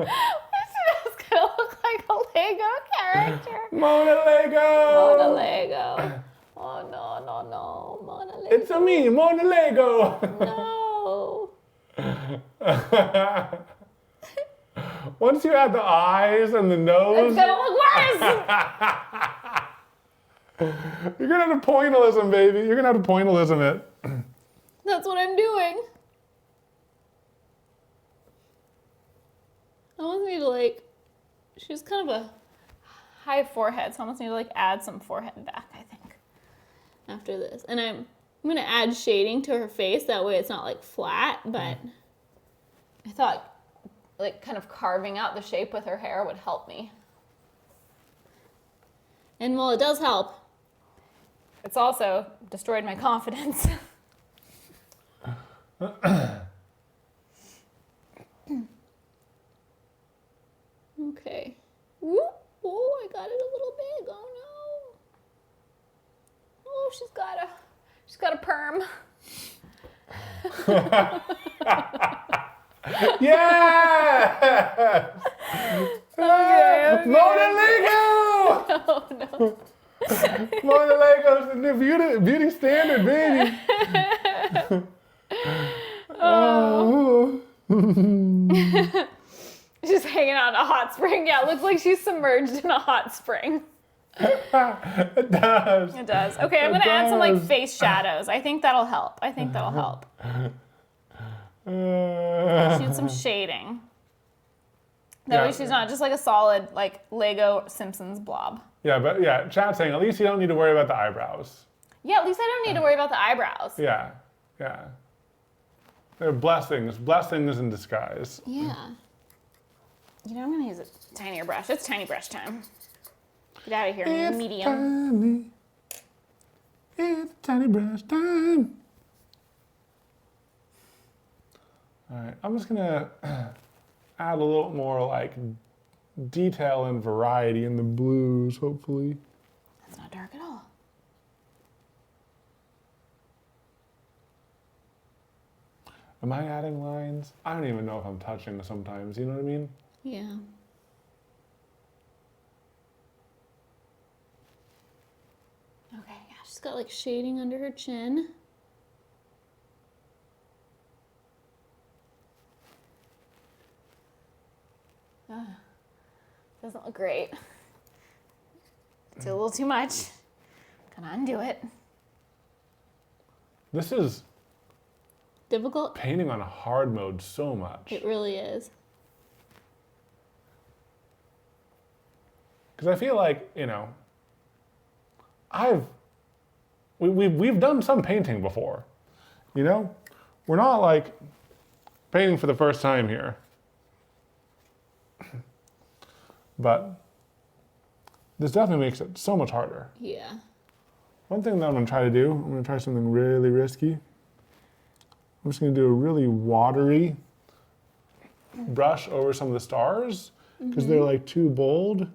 It's gonna look like a Lego character. Mona Lego. Mona Lego. Oh no, Mona Lego. It's a me, Mona Lego. No. Once you add the eyes and the nose, It's gonna look worse. you're gonna have to pointillism, baby. You're gonna have to pointillism it. That's what I'm doing. I almost need to like, she's kind of a high forehead, so I almost need to like add some forehead back, I think, after this. And I'm gonna add shading to her face, that way it's not like flat, but I thought like kind of carving out the shape with her hair would help me. And while it does help, it's also destroyed my confidence. Okay. Whoop. Oh, I got it a little big. Oh no. Oh, she's got a perm. Yes! Okay. Mona Lego! Oh no. Mona Lego's the new beauty standard, baby. Oh. She's hanging out in a hot spring. Yeah, it looks like she's submerged in a hot spring. It does. It does. Okay, I'm gonna add some like face shadows. I think that'll help. Shoot some shading. That way she's not just like a solid like Lego Simpsons blob. Yeah, but yeah, chat's saying at least you don't need to worry about the eyebrows. Yeah, at least I don't need to worry about the eyebrows. Yeah, yeah. They're blessings in disguise. Yeah. You know, I'm gonna use a tinier brush. It's tiny brush time. Get out of here, It's medium. It's tiny brush time. All right, I'm just gonna add a little more like detail and variety in the blues, hopefully. That's not dark at all. Am I adding lines? I don't even know if I'm touching sometimes, you know what I mean? Yeah. Okay, yeah, she's got like shading under her chin. Doesn't look great. It's a little too much. Gonna undo it. This is Difficult? painting on hard mode so much. It really is. Because I feel like, you know, we've done some painting before, you know? We're not like painting for the first time here. But this definitely makes it so much harder. Yeah. One thing that I'm gonna try to do, I'm gonna try something really risky. I'm just gonna do a really watery brush over some of the stars because they're like too bold.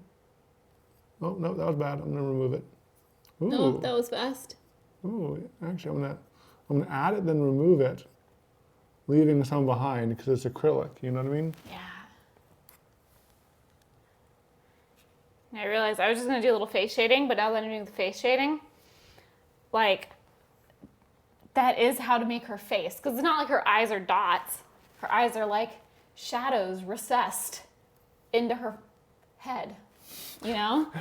Oh, no, that was bad. I'm gonna remove it. Ooh. No, that was fast. Ooh, actually, I'm gonna add it, then remove it, leaving some behind because it's acrylic. You know what I mean? Yeah. And I realized I was just gonna do a little face shading, but now that I'm doing the face shading, like, that is how to make her face. Because it's not like her eyes are dots. Her eyes are like shadows recessed into her head, you know?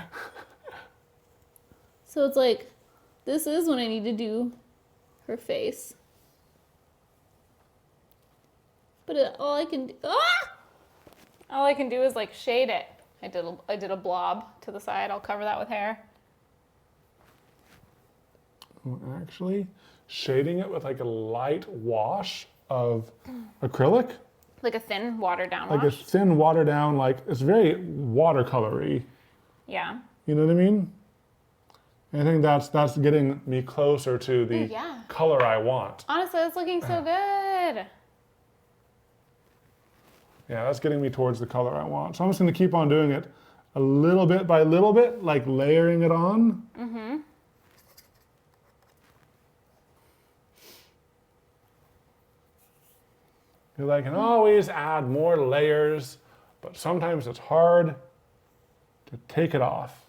So it's like, this is when I need to do her face. But all I can do, all I can do is like shade it. I did a blob to the side. I'll cover that with hair. Well, actually, shading it with like a light wash of acrylic, Like a thin watered down like wash. a thin watered down, like it's very watercolory. Yeah. You know what I mean? And I think that's getting me closer to the yeah. color I want. Honestly, it's looking so good. Yeah, that's getting me towards the color I want. So I'm just going to keep on doing it a little bit by little bit, like layering it on. Because I can always add more layers, but sometimes it's hard to take it off.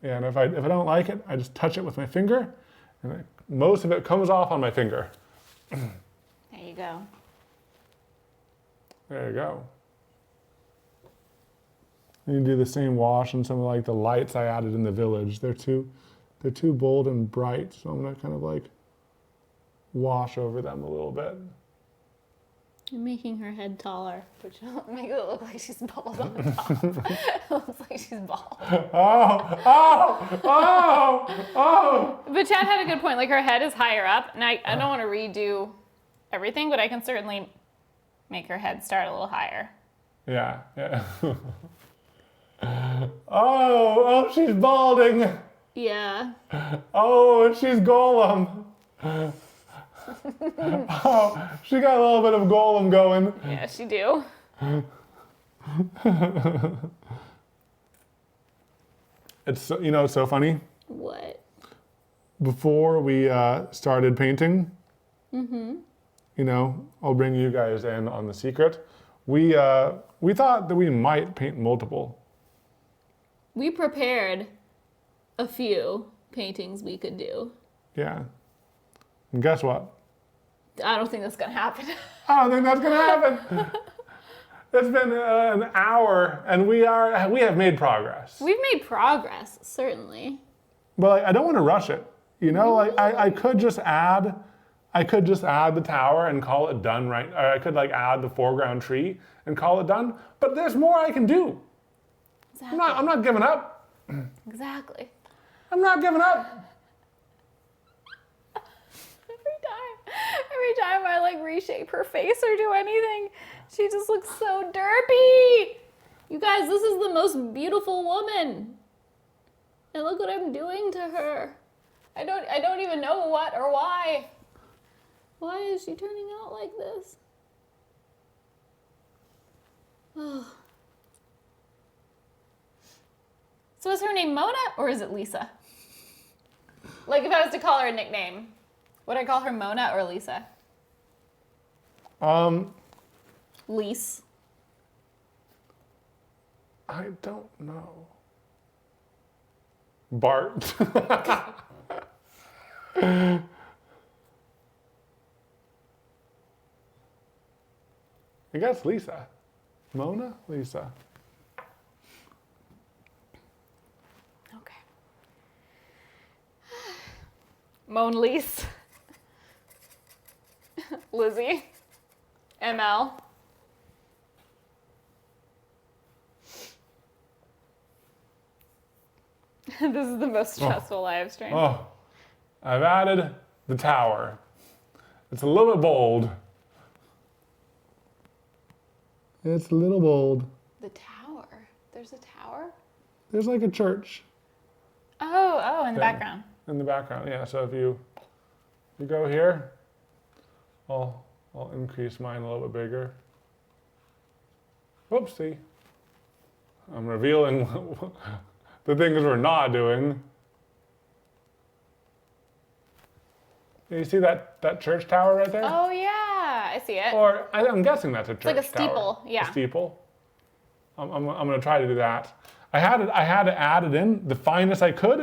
And if I don't like it, I just touch it with my finger, and most of it comes off on my finger. There you go. There you go. You can do the same wash on some of like the lights I added in the village. They're too bold and bright, so I'm gonna kind of like wash over them a little bit. You're making her head taller, which will make it look like she's bald on the top. It looks like she's bald. Oh! But Chad had a good point. Like, her head is higher up, and I don't want to redo everything, but I can certainly make her head start a little higher. Yeah. Oh, she's balding. Yeah. Oh, she's Golem. Oh, she got a little bit of Golem going. Yeah, she do. It's so funny. What? Before we started painting, I'll bring you guys in on the secret. We thought that we might paint multiple. We prepared a few paintings we could do. Yeah. And guess what? I don't think that's gonna happen. I don't think that's gonna happen. It's been an hour, and we have made progress. We've made progress, certainly. But I don't want to rush it. I could just add the tower and call it done, right? Or I could add the foreground tree and call it done. But there's more I can do. Exactly. I'm not giving up. Exactly. I'm not giving up. Every time I reshape her face or do anything, she just looks so derpy. You guys, this is the most beautiful woman. And look what I'm doing to her. I don't even know what or why. Why is she turning out like this? Oh. So is her name Mona or is it Lisa? Like, if I was to call her a nickname, would I call her Mona or Lisa? Lise. I don't know. Bart. I guess Lisa. Mona? Lisa. Okay. Mona Lise. Lizzie. ML. This is the most stressful live stream. Oh, I've added the tower. It's a little bit bold. It's a little bold. The tower. There's a tower? There's like a church. Oh, in the thing background. In the background, yeah. So if you go here, I'll increase mine a little bit bigger. Whoopsie. I'm revealing the things we're not doing. You see that church tower right there? Oh, yeah. I see it. Or I'm guessing that's a church tower. It's like a steeple, yeah. A steeple. I'm going to try to do that. I had to add it in the finest I could,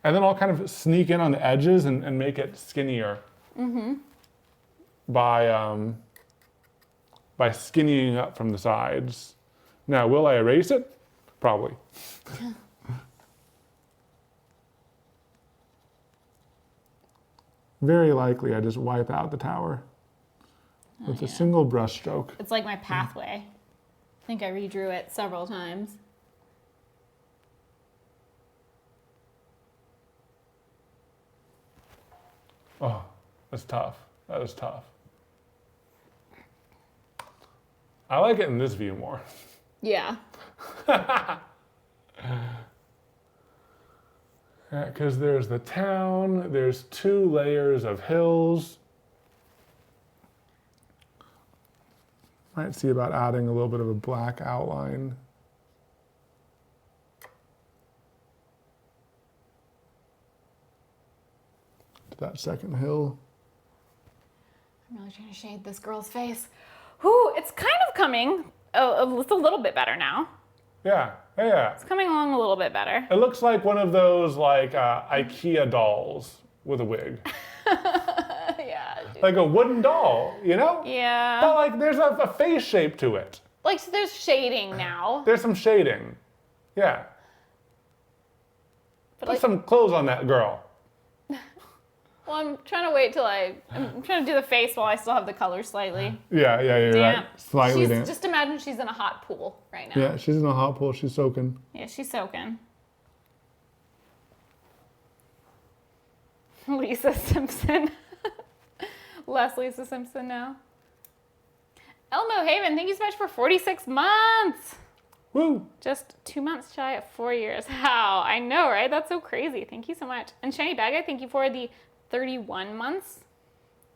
and then I'll kind of sneak in on the edges and make it skinnier. By skinnying up from the sides. Now, will I erase it? Probably. Very likely I just wipe out the tower with a single brush stroke. It's like my pathway. I think I redrew it several times. Oh, that's tough. That is tough. I like it in this view more. Yeah. Because there's the town, there's 2 layers of hills. Might see about adding a little bit of a black outline. To that second hill. I'm really trying to shade this girl's face. Whew, it's kind of coming. It's a little bit better now. Yeah, yeah. It's coming along a little bit better. It looks like one of those like IKEA dolls with a wig. Yeah. Dude. Like a wooden doll, you know? Yeah. But like there's a face shape to it. Like so there's shading now. There's some shading. Yeah. But Put like, some clothes on that girl. well, I'm trying to wait till I'm trying to do the face while I still have the color slightly. Yeah, you're Damp. right. Slightly damp. Just imagine she's in a hot pool right now. Yeah, she's in a hot pool. She's soaking. Yeah, she's soaking. Lisa Simpson. Less Lisa Simpson now. Elmo Haven, thank you so much for 46 months. Woo! Just 2 months shy of 4 years. How? I know, right? That's so crazy. Thank you so much. And Shiny Bag Guy, thank you for the 31 months.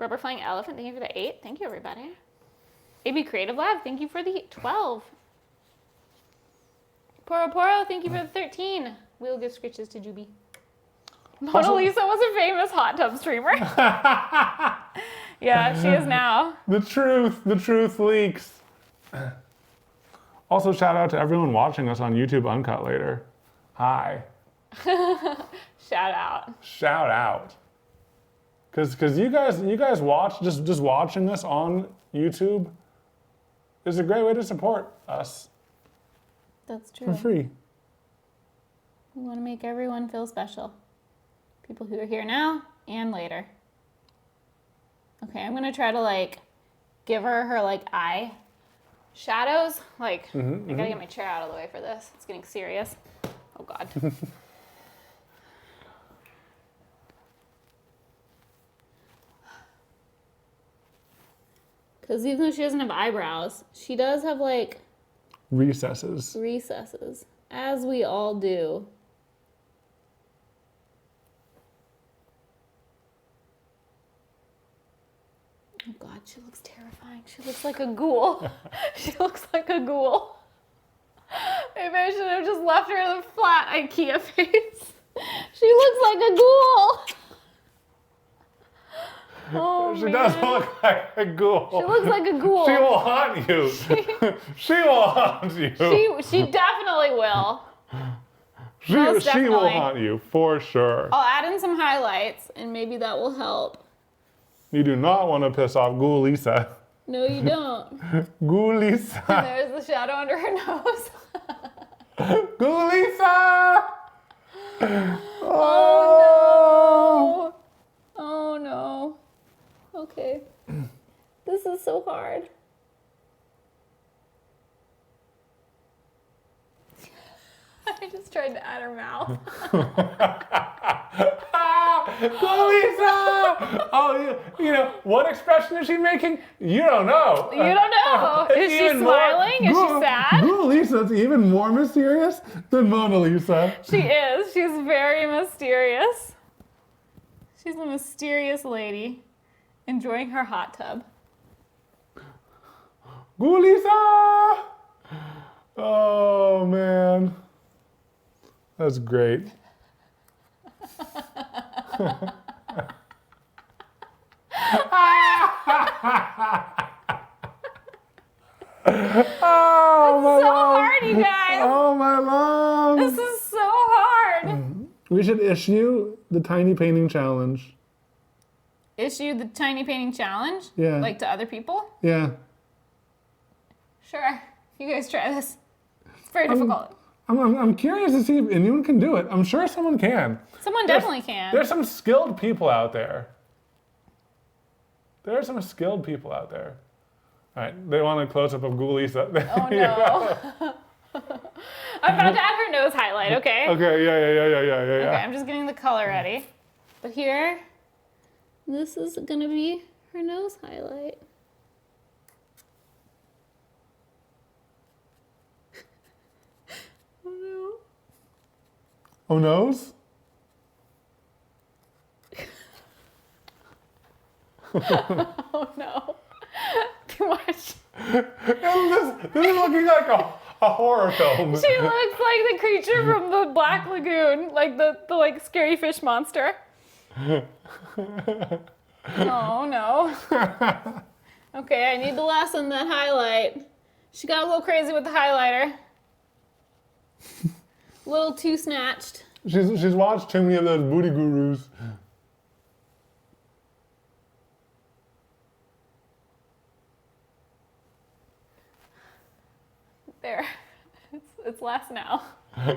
Rubber Flying Elephant, thank you for the 8. Thank you, everybody. AB Creative Lab, thank you for the 12. Poro Poro, thank you for the 13. We'll give scritches to Juby. Mona Lisa was a famous hot tub streamer. Yeah, she is now. The truth leaks. Also, shout out to everyone watching us on YouTube Uncut later. Hi. Shout out. Shout out. Cause you guys watch just watching us on YouTube is a great way to support us That's true. for free. We want to make everyone feel special. People who are here now and later. Okay, I'm gonna try to like give her like eye shadows. Like, I gotta get my chair out of the way for this. It's getting serious. Oh God. Because even though she doesn't have eyebrows, she does have like Recesses. recesses, as we all do. Oh God, she looks terrifying. She looks like a ghoul. She looks like a ghoul. Maybe I should have just left her the flat IKEA face. She looks like a ghoul. Oh, She man. does look like a ghoul. She looks like a ghoul. She will haunt you. She will haunt you. She definitely will. She most will definitely. haunt you for sure. I'll add in some highlights, and maybe that will help. You do not want to piss off Ghoul Lisa. No, you don't. Ghoul Lisa. There's the shadow under her nose. Ghoul Lisa. Oh no. Oh no. Okay. This is so hard. I just tried to add her mouth. Ghoul Lisa. Oh, you know what expression is she making? You don't know. You don't know. Is she Even more- smiling? Is she sad? Ghoul Lisa's even more mysterious than Mona Lisa. She is. She's very mysterious. She's a mysterious lady enjoying her hot tub. Ghoul Lisa. Oh man, that's great. Oh my So love. hard, you guys. Oh my love. This is so hard. We should issue the tiny painting challenge. Issue the tiny painting challenge? Yeah. Like to other people? Yeah. Sure. You guys try this. It's very difficult. I'm curious to see if anyone can do it. I'm sure someone can. Someone definitely can. There's some skilled people out there. There are some skilled people out there. All right, they want a close-up of Ghoul Lisa. Oh no. I'm about to add her nose highlight, okay? Okay, yeah. Okay, I'm just getting the color ready. But here, this is gonna be her nose highlight. Oh no. Oh, nose? Oh no. Too much. This is looking like a horror film. She looks like the creature from the Black Lagoon, like the like scary fish monster. Oh, no. Okay, I need to lessen that highlight. She got a little crazy with the highlighter. A little too snatched. She's watched too many of those booty gurus. There. It's less now. She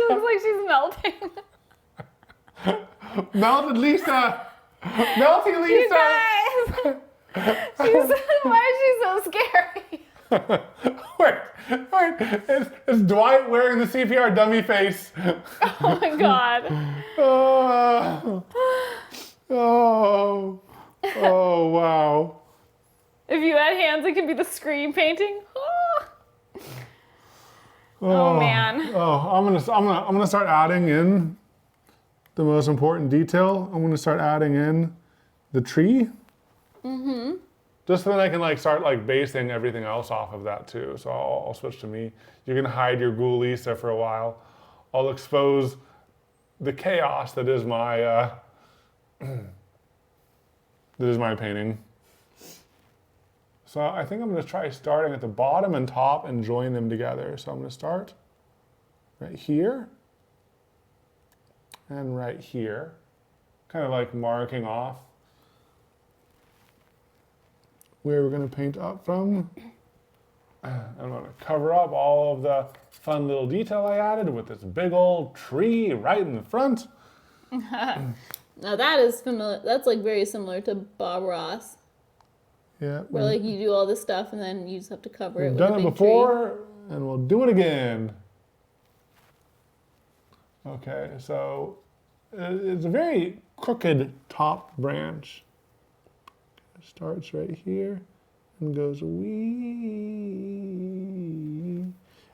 looks like she's melting. Melted Lisa! Melty You Lisa! guys! Why is she so scary? wait. It's Dwight wearing the CPR dummy face. Oh my god. Oh, wow. If you had hands, it could be the scream painting. Oh man. Oh, I'm gonna start adding in the most important detail. I'm gonna start adding in the tree. Mm-hmm. Just so then I can like start like basing everything else off of that too. So I'll switch to me. You can hide your ghoul Lisa for a while. I'll expose the chaos that is my painting. So I think I'm going to try starting at the bottom and top and join them together. So I'm going to start right here and right here, kind of like marking off where we're going to paint up from. I'm going to cover up all of the fun little detail I added with this big old tree right in the front. Now that is familiar. That's like very similar to Bob Ross. Yeah. Where like you do all this stuff and then you just have to cover it We've with done a it big before and we'll do it again. Okay, so it's a very crooked top branch. It starts right here and goes wee.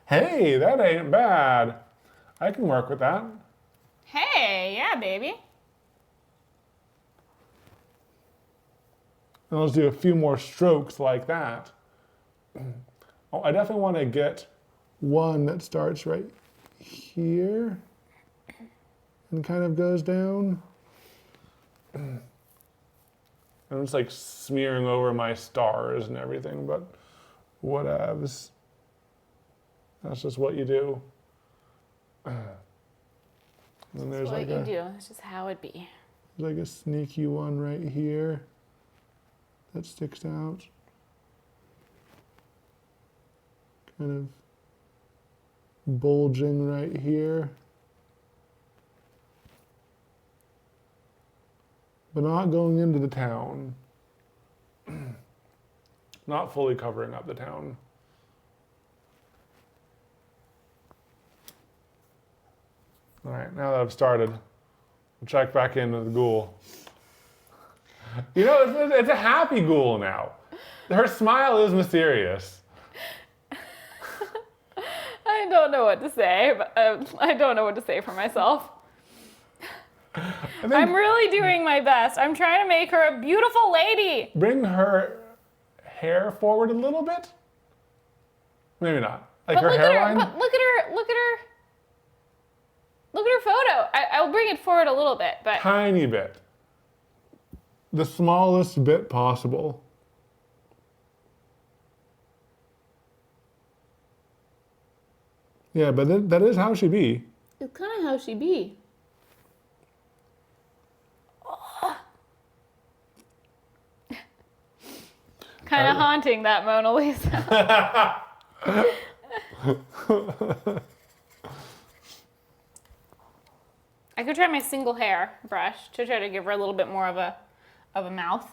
Hey, that ain't bad. I can work with that. Hey, yeah, baby. And let's do a few more strokes like that. Oh, I definitely want to get one that starts right here and kind of goes down. I'm just like smearing over my stars and everything, but whatevs. That's just what you do. And then there's That's like what you do. That's just how it be. like a sneaky one right here that sticks out. Kind of bulging right here. But not going into the town. Not fully covering up the town. All right, now that I've started, we'll check back in with the ghoul. You know, it's a happy ghoul now. Her smile is mysterious. I don't know what to say, but I don't know what to say for myself. I'm really doing my best. I'm trying to make her a beautiful lady. Bring her hair forward a little bit. Maybe not. Like But her look hairline. at her. But look at her. Look at her. Look at her photo. I'll bring it forward a little bit, but Tiny bit. The smallest bit possible. Yeah, but that is how she be. it's kind of how she be. Kind of haunting, that Mona Lisa. I could try my single hair brush to try to give her a little bit more of a mouth.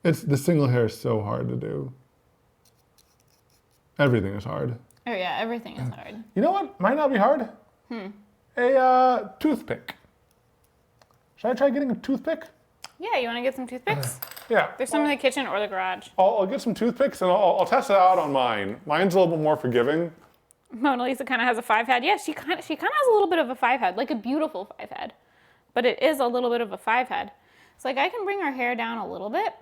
It's the single hair is so hard to do. Everything is hard. Oh yeah, everything is hard. You know what? Might not be hard. A toothpick. Should I try getting a toothpick? Yeah, you want to get some toothpicks? Yeah. There's some in the kitchen or the garage. I'll get some toothpicks and I'll test it out on mine. Mine's a little bit more forgiving. Mona Lisa kind of has a 5 head. Yeah, she kind of has a little bit of a 5 head, like a beautiful 5 head, but it is a little bit of a 5 head. So like I can bring her hair down a little bit.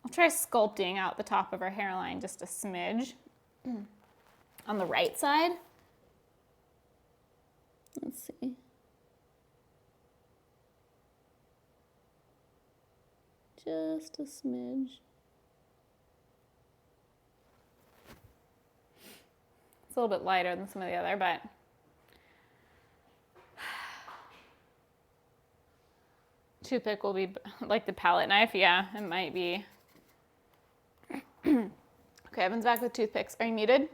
I'll try sculpting out the top of her hairline just a smidge on the right side. Let's see. just a smidge. It's a little bit lighter than some of the other, but toothpick will be like the palette knife. Yeah, it might be. Okay, Evan's back with toothpicks. Are you muted?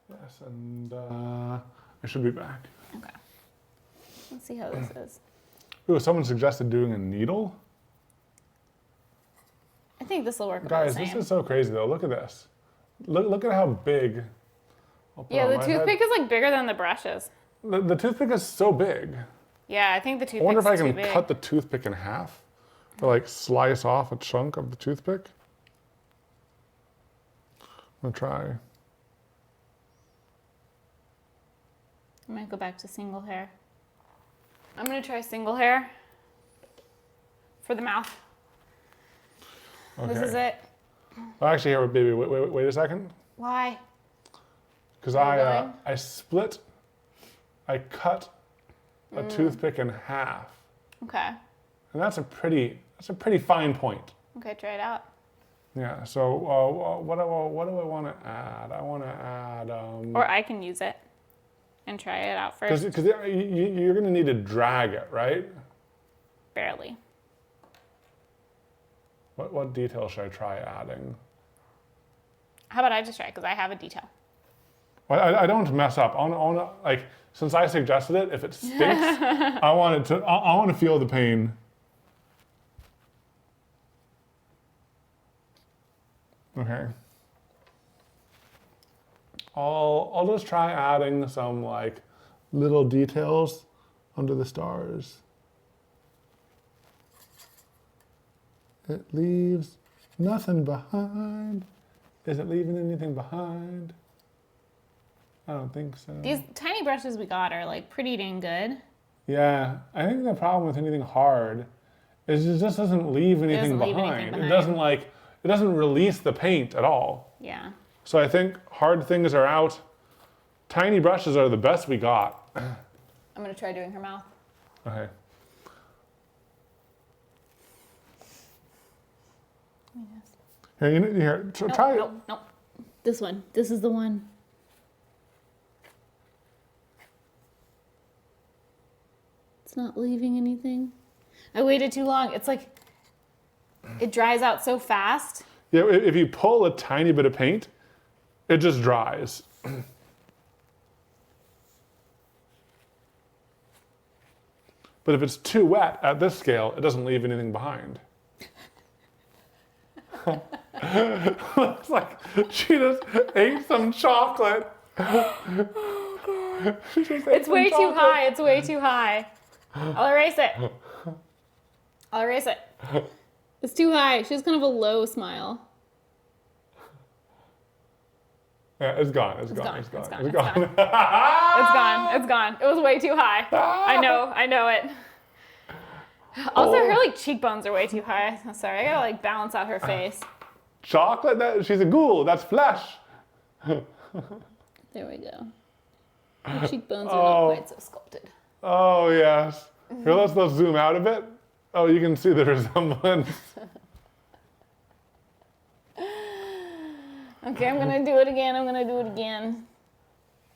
Yes, and I should be back. Okay. Let's see how this is. Ooh, someone suggested doing a needle. I think this will work. Guys, this is so crazy though. Look at this. Look at how big. Yeah, the toothpick is like bigger than the brushes. The toothpick is so big. Yeah, I think the toothpick. I wonder if I too can big. cut the toothpick in half, or like slice off a chunk of the toothpick. I'm gonna try. I might go back to single hair. I'm gonna try single hair for the mouth. Okay. This is it. Oh, actually, here, baby, wait a second. Why? Because Where I cut a toothpick in half, Okay. and that's a pretty fine point. Okay, try it out. Yeah. So what do I want to add? I want to add. Or I can use it and try it out first. Because you're gonna need to drag it, right? Barely. What detail should I try adding? How about I just try it because I have a detail. Well, I don't want to mess up. I want to like since I suggested it. If it stinks, I want to feel the pain. Okay. I'll just try adding some like little details under the stars. It leaves nothing behind. Is it leaving anything behind? I don't think so. These tiny brushes we got are like pretty dang good. Yeah, I think the problem with anything hard is it just doesn't leave anything behind. It doesn't release the paint at all. Yeah. So I think hard things are out. Tiny brushes are the best we got. I'm gonna try doing her mouth. Okay. Here, try it. Nope. This one. This is the one. It's not leaving anything. I waited too long. It's like, it dries out so fast. Yeah, if you pull a tiny bit of paint, it just dries. But if it's too wet at this scale, it doesn't leave anything behind. Looks like she just ate some chocolate. It's way too high. It's way too high. I'll erase it. I'll erase it. It's too high. She has kind of a low smile. Yeah, it's gone. It's gone. It's gone. It's gone. It's gone. It was way too high. I know it. Also, her like cheekbones are way too high. I'm sorry, I gotta like balance out her face. Chocolate? She's a ghoul. That's flesh. There we go. Her cheekbones are not quite so sculpted. Oh, yes. Here, let's zoom out a bit. Oh, you can see the resemblance. Okay, I'm gonna do it again.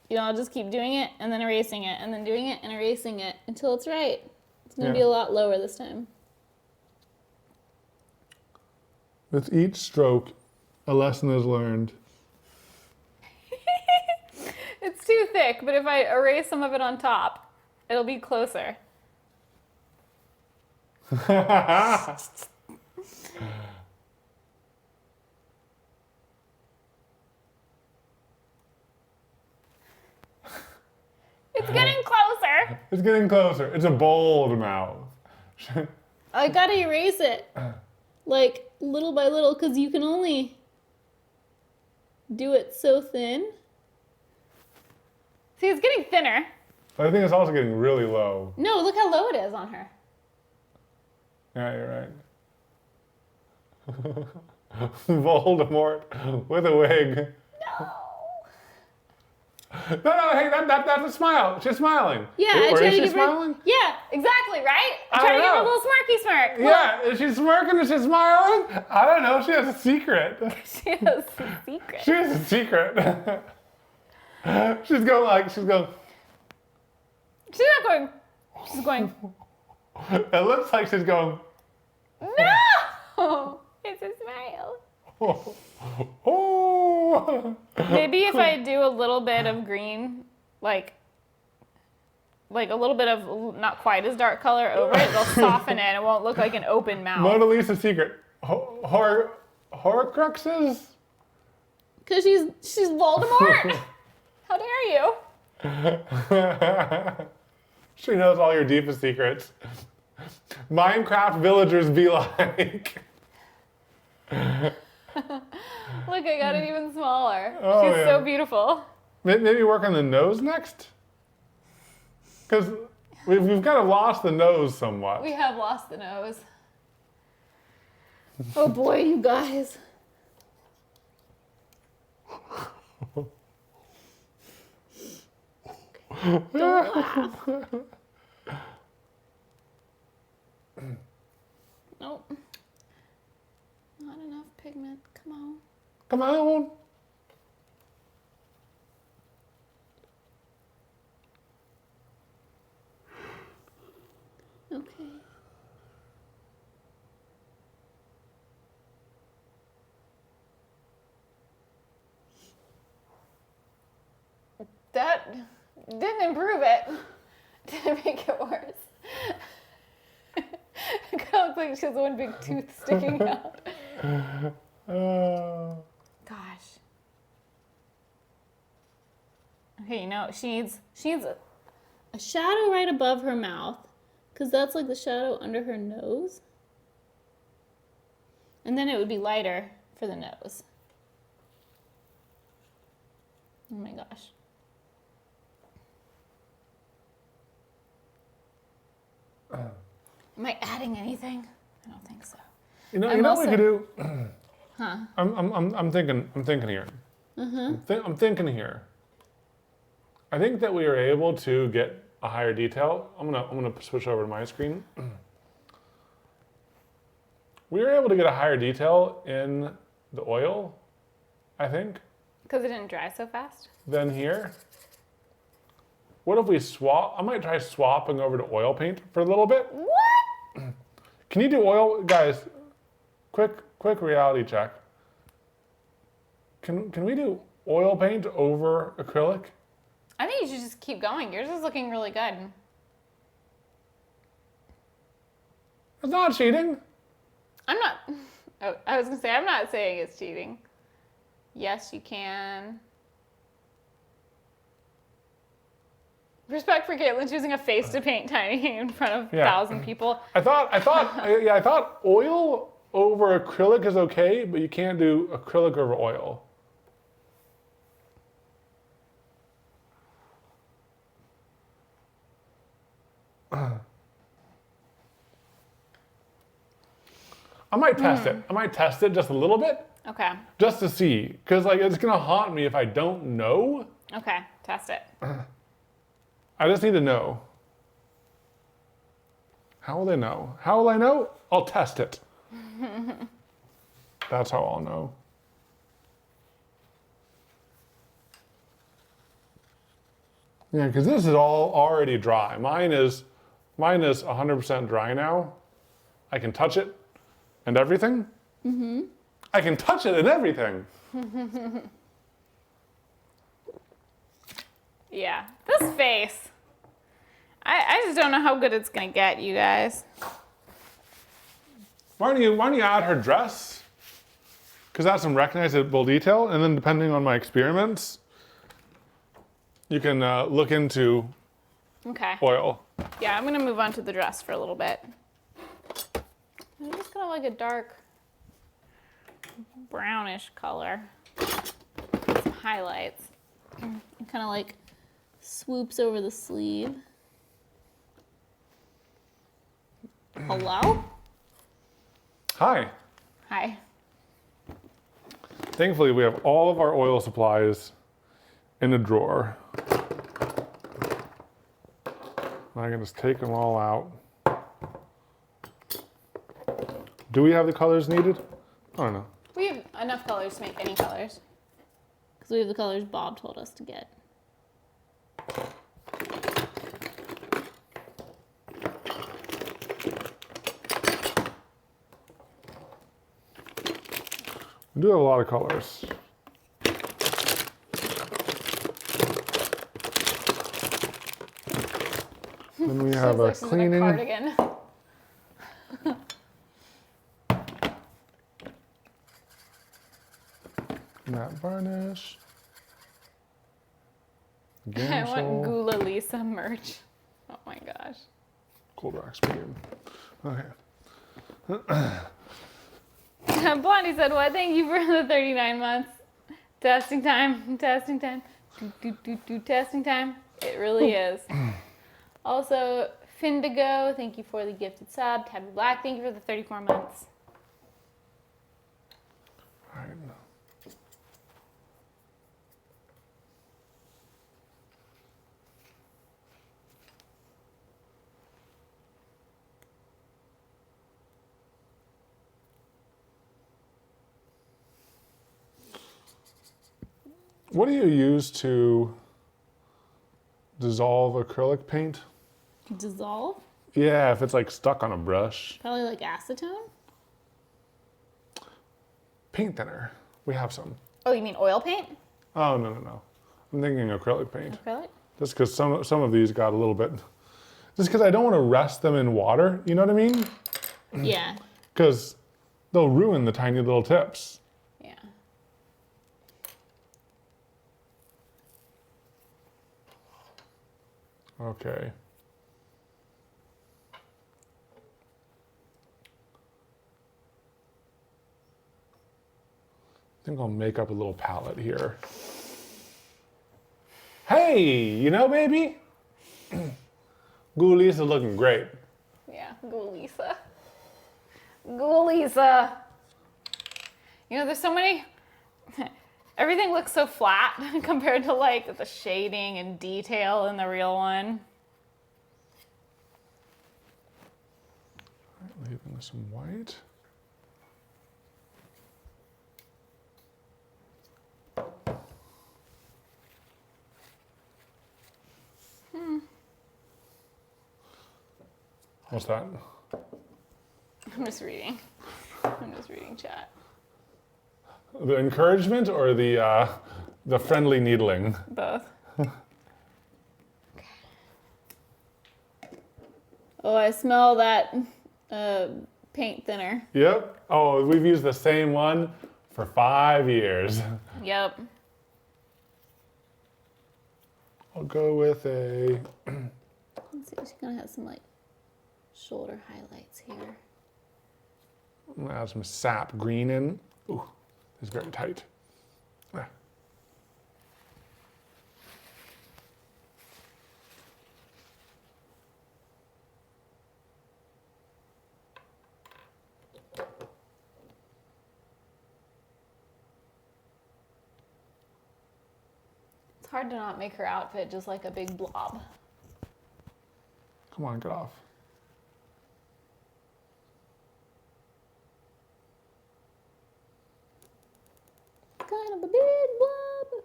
You know, I'll just keep doing it and then erasing it and then doing it and erasing it until it's right. It's gonna be a lot lower this time. With each stroke, a lesson is learned. It's too thick, but if I erase some of it on top, it'll be closer. It's getting closer. It's getting closer. It's a bold mouth. I gotta erase it. Like, little by little, because you can only do it so thin. See, it's getting thinner. I think it's also getting really low. No, look how low it is on her. Yeah, you're right. Voldemort with a wig. No. No, hey, that's a smile. She's smiling. Yeah, I Or try is to she give her. smiling? Yeah, exactly, right? I I try to don't give her a know. little smirky smirk. Look, Yeah, is she smirking? Is she smiling? I don't know. She has a secret. she has a secret. She has a secret. She's going. She's not going. She's going. It looks like she's going. No, it's a smile. Oh. Maybe if I do a little bit of green, like a little bit of not quite as dark color over it, it'll soften it. It won't look like an open mouth. Mona Lisa's secret. Horcruxes? Cause she's Voldemort. How dare you? She knows all your deepest secrets. Minecraft villagers be like. Look, I got it even smaller. Oh, She's yeah. so beautiful. Maybe work on the nose next? Because we've kind of lost the nose somewhat. We have lost the nose. Oh boy, you guys. Don't laugh. Nope. Not enough pigment. Come on. Come on. Okay. That didn't improve it. Didn't make it worse. It kind of looks like she has one big tooth sticking out. Gosh. Okay, she needs a shadow right above her mouth, because that's like the shadow under her nose. And then it would be lighter for the nose. Oh my gosh. Am I adding anything? I don't think so. You know what we could do? Huh? I'm thinking here. I'm thinking here. I think that we are able to get a higher detail. I'm gonna switch over to my screen. We were able to get a higher detail in the oil, I think, Because it didn't dry so fast? than here. What if we swap? I might try swapping over to oil paint for a little bit. What? Can you do oil, guys? Quick reality check. Can we do oil paint over acrylic? I think you should just keep going. Yours is looking really good. It's not cheating. I'm not. Oh, I was going to say, I'm not saying it's cheating. Yes, you can. Respect for Katelyn choosing a face to paint tiny in front of 1,000 people. I thought oil over acrylic is okay, but you can't do acrylic over oil. I might test it. I might test it just a little bit, Okay. just to see, because it's gonna haunt me if I don't know. Okay. Test it. I just need to know. How will they know? How will I know? I'll test it. That's how I'll know. Yeah, because this is all already dry. Mine is 100% dry now. I can touch it and everything. Mm-hmm. I can touch it and everything. Yeah. This face. I just don't know how good it's going to get, you guys. Why don't you add her dress? Because that's some recognizable detail, and then depending on my experiments, you can look into Okay. oil. Yeah, I'm going to move on to the dress for a little bit. I'm just going to like a dark brownish color. Some highlights. It kind of like swoops over the sleeve. Hello? Hi. Hi. Thankfully, we have all of our oil supplies in a drawer. I can just take them all out. Do we have the colors needed? I don't know. We have enough colors to make any colors. Because we have the colors Bob told us to get. We do have a lot of colors. Then we have a cleaning. A cardigan. Matte varnish. I want Gamsol. Gula Lisa merch. Oh my gosh. Cold wax medium. Okay. Blondie said, "What? Thank you for the 39 months. Testing time. Testing time. Testing time. It really is." Also, Findigo, thank you for the gifted sub. Tabby Black, thank you for the 34 months. All right. What do you use to dissolve acrylic paint? Dissolve? Yeah, if it's like stuck on a brush. Probably like acetone? Paint thinner. We have some. Oh, you mean oil paint? Oh, no. I'm thinking acrylic paint. Acrylic? Just because some of these got a little bit. Just because I don't want to rest them in water, you know what I mean? Yeah. Because they'll ruin the tiny little tips. Yeah. Okay. I think I'll make up a little palette here. Hey, you know, baby? Ghoulies are looking great. Yeah, Gulisa. Gulisa. You know, there's so many. Everything looks so flat compared to like the shading and detail in the real one. Leaving some white. What's that? I'm just reading chat. The encouragement or the friendly needling? Both. Oh, I smell that paint thinner. Yep. Oh, we've used the same one for 5 years. Yep. I'll go with a. Let's see, she's gonna have some like shoulder highlights here. I'm gonna add some sap green in. Ooh, it's very tight. Ah. It's hard to not make her outfit just like a big blob. Come on, get off. Kind of a big blob.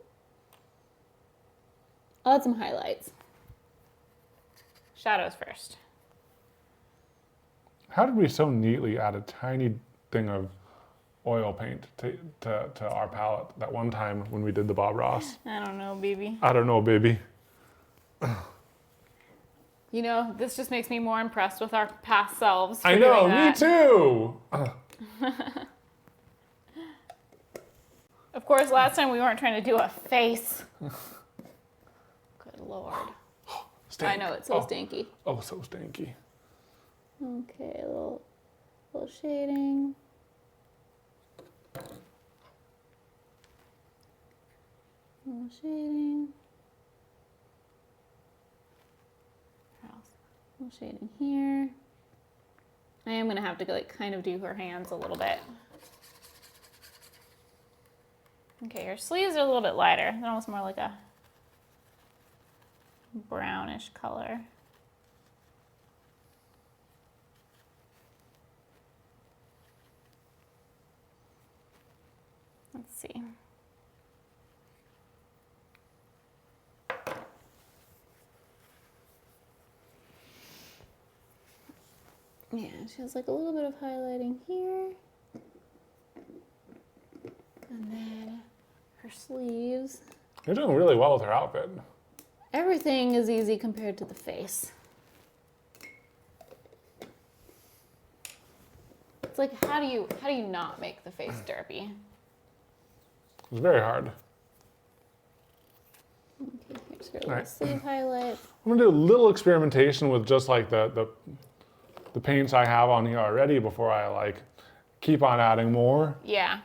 I'll add some highlights. Shadows first. How did we so neatly add a tiny thing of oil paint to our palette that one time when we did the Bob Ross? I don't know, baby. I don't know, baby. You know, this just makes me more impressed with our past selves. I know, me too. Of course, last time we weren't trying to do a face. Good Lord. Stink. I know, it's so stinky. Oh, so stinky. Okay, a little shading. A little shading. Where else? A little shading here. I am gonna have to like kind of do her hands a little bit. Okay, her sleeves are a little bit lighter. They're almost more like a brownish color. see. Yeah, she has like a little bit of highlighting here. And then her sleeves. You're doing really well with her outfit. Everything is easy compared to the face. It's like, how do you not make the face derpy? It's very hard. Okay, here's her little sleeve highlight. I'm gonna do a little experimentation with just like the paints I have on here already before I like keep on adding more. Yeah.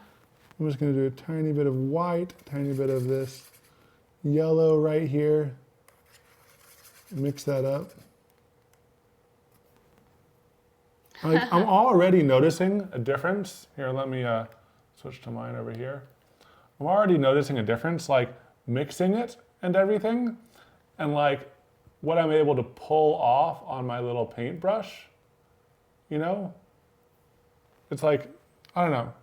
I'm just gonna do a tiny bit of white, a tiny bit of this yellow right here. Mix that up. Like, I'm already noticing a difference. Here, let me switch to mine over here. I'm already noticing a difference, like mixing it and everything, and like what I'm able to pull off on my little paintbrush, you know? It's like, I don't know.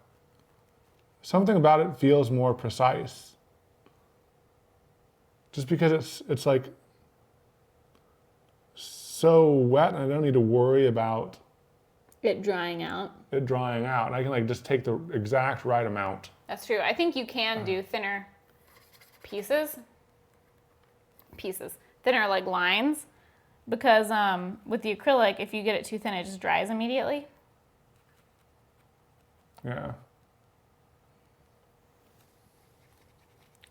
Something about it feels more precise. Just because it's like so wet and I don't need to worry about it drying out. And I can like just take the exact right amount. That's true. I think you can do thinner pieces, thinner like lines, because with the acrylic, if you get it too thin, it just dries immediately. Yeah.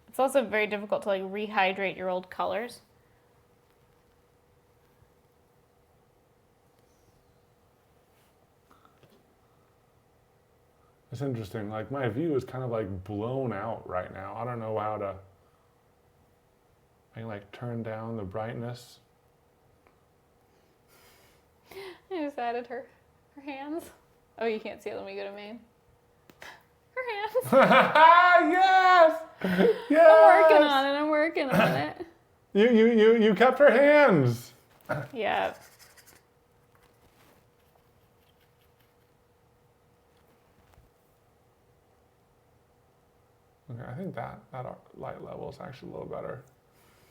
It's also very difficult to like rehydrate your old colors. It's interesting. Like my view is kind of like blown out right now. I don't know how to. I can like turn down the brightness. I just added her hands. Oh, you can't see it. Let me go to main. Her hands. Yes. Yes. I'm working on it. You kept her hands. Yeah. Okay, I think that light level is actually a little better.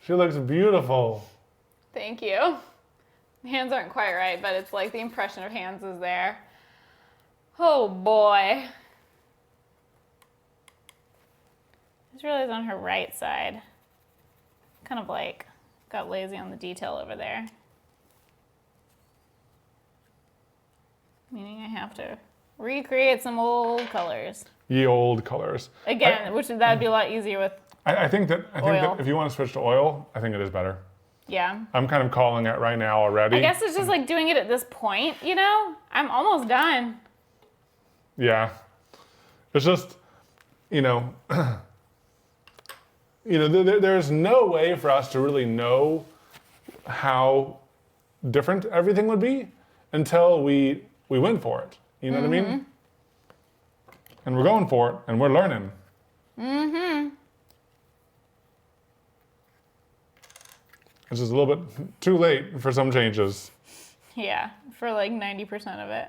She looks beautiful. Thank you. The hands aren't quite right, but it's like the impression of hands is there. Oh boy. I just realized on her right side, kind of like got lazy on the detail over there. Meaning I have to recreate some old colors. Ye old colors. Again, which that'd be a lot easier with I think that oil. if you want to switch to oil, I think it is better. Yeah. I'm kind of calling it right now already. I guess it's just like doing it at this point, you know? I'm almost done. Yeah. It's just, you know, there's no way for us to really know how different everything would be until we went for it. You know what I mean? And we're going for it, and we're learning. It's just a little bit too late for some changes. Yeah, for like 90% of it.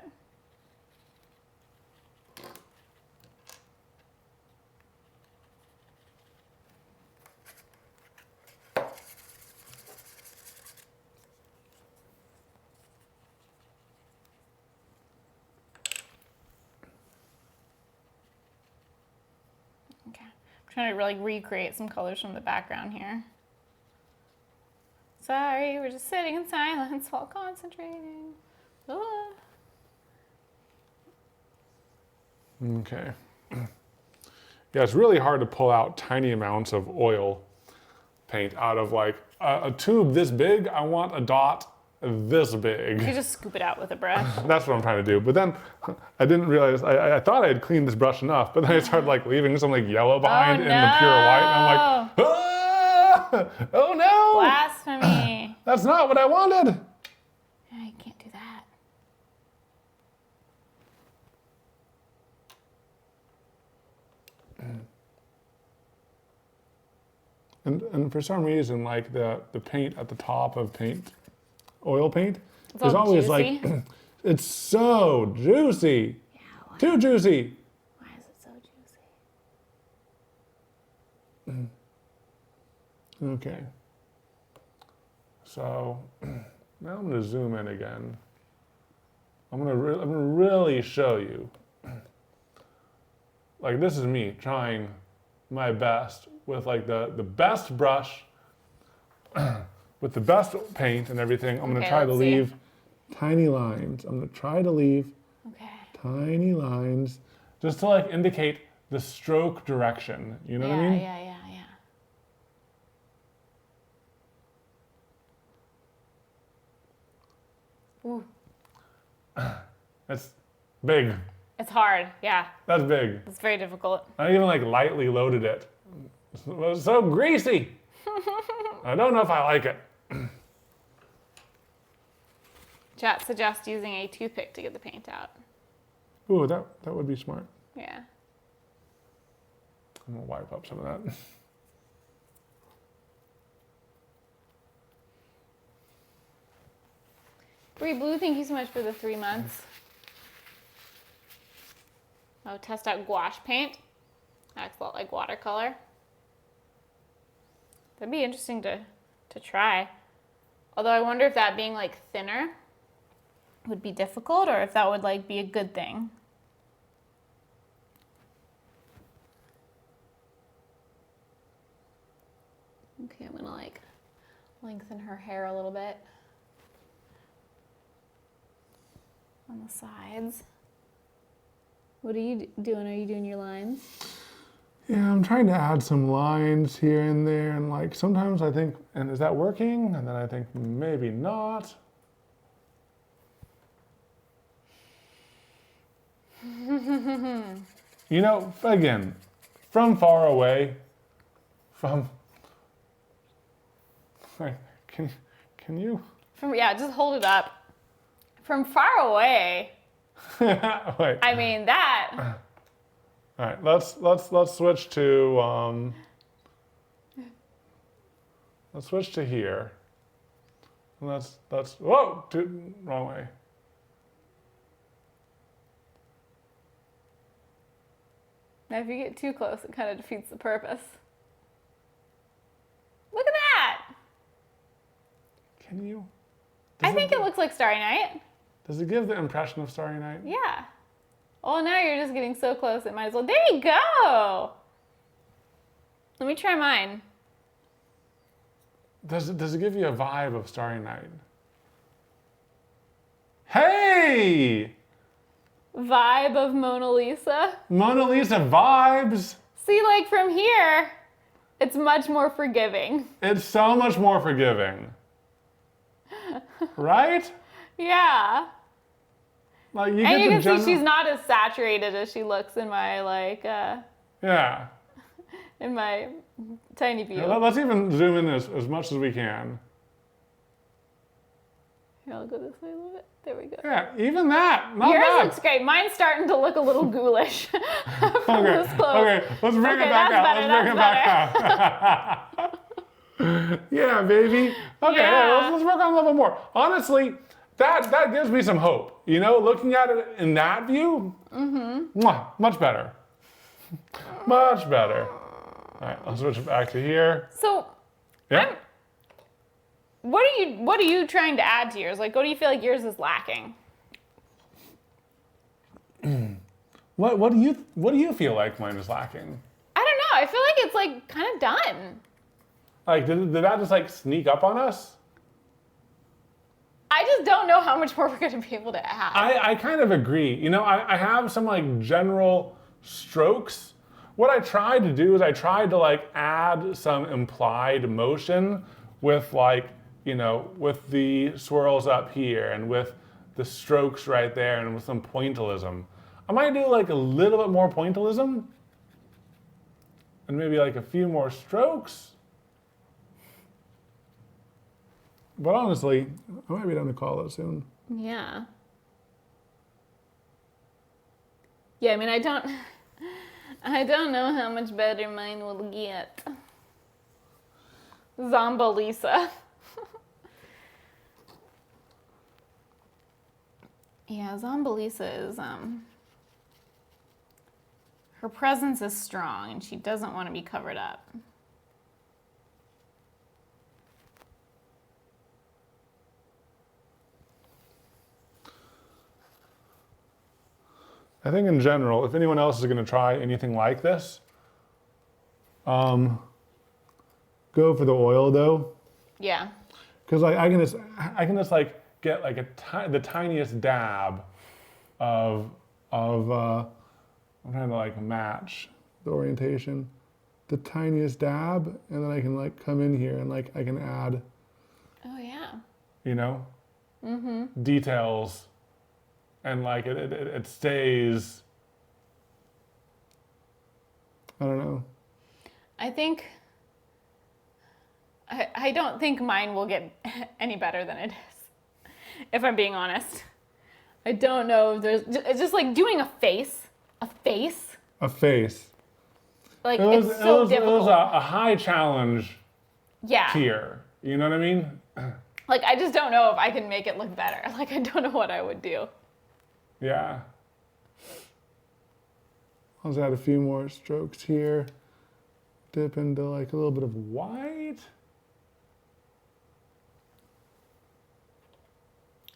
Okay, I'm trying to like recreate some colors from the background here. Sorry, we're just sitting in silence while concentrating. Ah. Okay. Yeah, it's really hard to pull out tiny amounts of oil paint out of like a tube this big. I want a dot this big. You just scoop it out with a brush. That's what I'm trying to do. But then I didn't realize, I thought I had cleaned this brush enough, but then I started like leaving some like yellow behind in the pure white. And I'm like, ah! Oh no! Blasphemy. That's not what I wanted. I can't do that. And for some reason, like the paint at the top of oil paint, It's is all always juicy. like, it's so juicy. Yeah, why? Too juicy. Why is it so juicy? Okay. So now I'm going to zoom in again. I'm gonna really show you. Like this is me trying my best with like the best brush, with the best paint and everything. I'm gonna try to leave tiny lines. I'm gonna try to leave tiny lines just to like indicate the stroke direction. You know what I mean? Yeah. Ooh. That's big. It's hard, yeah. That's big. It's very difficult. I even like lightly loaded it. It was so greasy. I don't know if I like it. Chat suggests using a toothpick to get the paint out. Ooh, that would be smart. Yeah. I'm gonna wipe up some of that. Bree Blue, thank you so much for the 3 months. Oh, test out gouache paint. Acts a lot like watercolor. That'd be interesting to try. Although I wonder if that being like thinner would be difficult or if that would like be a good thing. Okay, I'm gonna like lengthen her hair a little bit on the sides. What are you doing? Are you doing your lines? Yeah, I'm trying to add some lines here and there, and like sometimes I think, and is that working? And then I think maybe not. You know, again, from far away, can you? Yeah, just hold it up. From far away. Wait. I mean that. All right, let's switch to let's switch to here. And let's whoa, wrong way. Now if you get too close, it kind of defeats the purpose. Look at that. Can you? I think it looks like Starry Night. Does it give the impression of Starry Night? Yeah. Oh, now you're just getting so close, it might as well. There you go. Let me try mine. Does it give you a vibe of Starry Night? Hey! Vibe of Mona Lisa. Mona Lisa vibes. See, like from here, it's much more forgiving. It's so much more forgiving. Right? Yeah. Like you And get you the can see she's not as saturated as she looks in my like yeah. in my tiny view. Yeah, let's even zoom in as much as we can. Here, I'll go this way a little bit. There we go. Yeah, even that. Not Yours bad. looks great. Mine's starting to look a little ghoulish. From Okay, this close. okay, let's bring it back out. Let's bring it back out. Yeah, baby. Okay, Yeah. let's work on a little more. Honestly, that gives me some hope. You know, looking at it in that view, much better. Much better. All right, let's switch it back to here. So, Yeah. what are you trying to add to yours? Like, what do you feel like yours is lacking? What do you feel like mine is lacking? I don't know. I feel like it's like kind of done. Like, did that just like sneak up on us? I just don't know how much more we're going to be able to add. I kind of agree. You know, I have some like general strokes. What I tried to do is I tried to like add some implied motion with like, you know, with the swirls up here and with the strokes right there and with some pointillism. I might do like a little bit more pointillism and maybe like a few more strokes. But honestly, I might be done to call it soon. Yeah. Yeah, I mean, I don't know how much better mine will get. Zombalisa. Yeah, Zombalisa is, her presence is strong and she doesn't want to be covered up. I think in general, if anyone else is going to try anything like this, go for the oil dough. Yeah. Because like I can just like get like the tiniest dab of I'm trying to like match the orientation, the tiniest dab, and then I can like come in here and like I can add. Oh yeah. You know, details, and like it stays. I don't know. I don't think mine will get any better than it is, if I'm being honest. I don't know if it's just like doing a face. A face. Like, it's so difficult. It was a high challenge Yeah. tier. You know what I mean? Like, I just don't know if I can make it look better. Like, I don't know what I would do. Yeah. I'll just add a few more strokes here. Dip into like a little bit of white.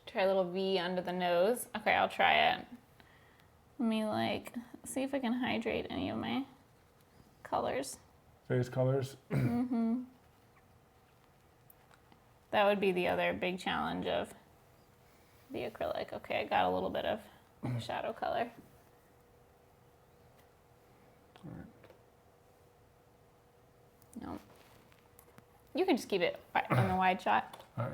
Try a little V under the nose. Okay, I'll try it. Let me like see if I can hydrate any of my colors. Face colors. That would be the other big challenge of the acrylic. Okay, I got a little bit of shadow color. No. You can just keep it on the wide shot. All right.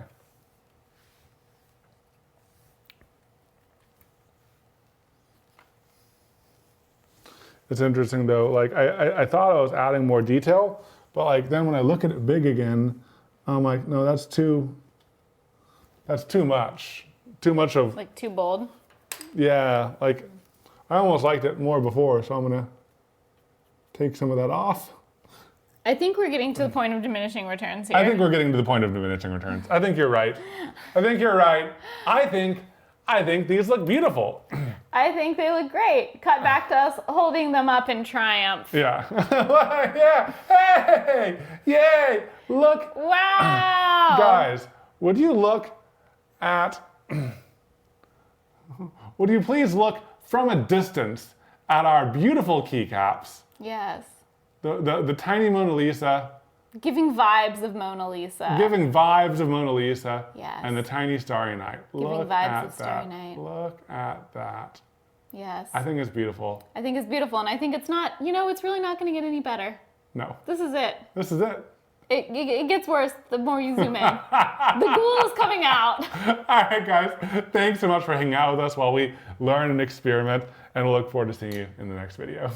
It's interesting though, like I thought I was adding more detail, but like then when I look at it big again, I'm like, no, that's too much. Too much of, Like too bold. yeah, like I almost liked it more before, so I'm gonna take some of that off. I think we're getting to the point of diminishing returns here. I think we're getting to the point of diminishing returns. I think you're right. I think you're right. I think these look beautiful. I think they look great. Cut back to us holding them up in triumph. Yeah. Yeah. Hey! Yay! Look. Wow! Guys, would you look at, would you please look from a distance at our beautiful keycaps? Yes. The tiny Mona Lisa. Giving vibes of Mona Lisa. Giving vibes of Mona Lisa. Yes. And the tiny Starry Night. Giving Look vibes at of Starry that. Night. Look at that. Yes. I think it's beautiful. I think it's beautiful, and I think it's not, it's really not going to get any better. No. This is it. This is it. It gets worse the more you zoom in. The ghoul is coming out. All right, guys. Thanks so much for hanging out with us while we learn and experiment, and we'll look forward to seeing you in the next video.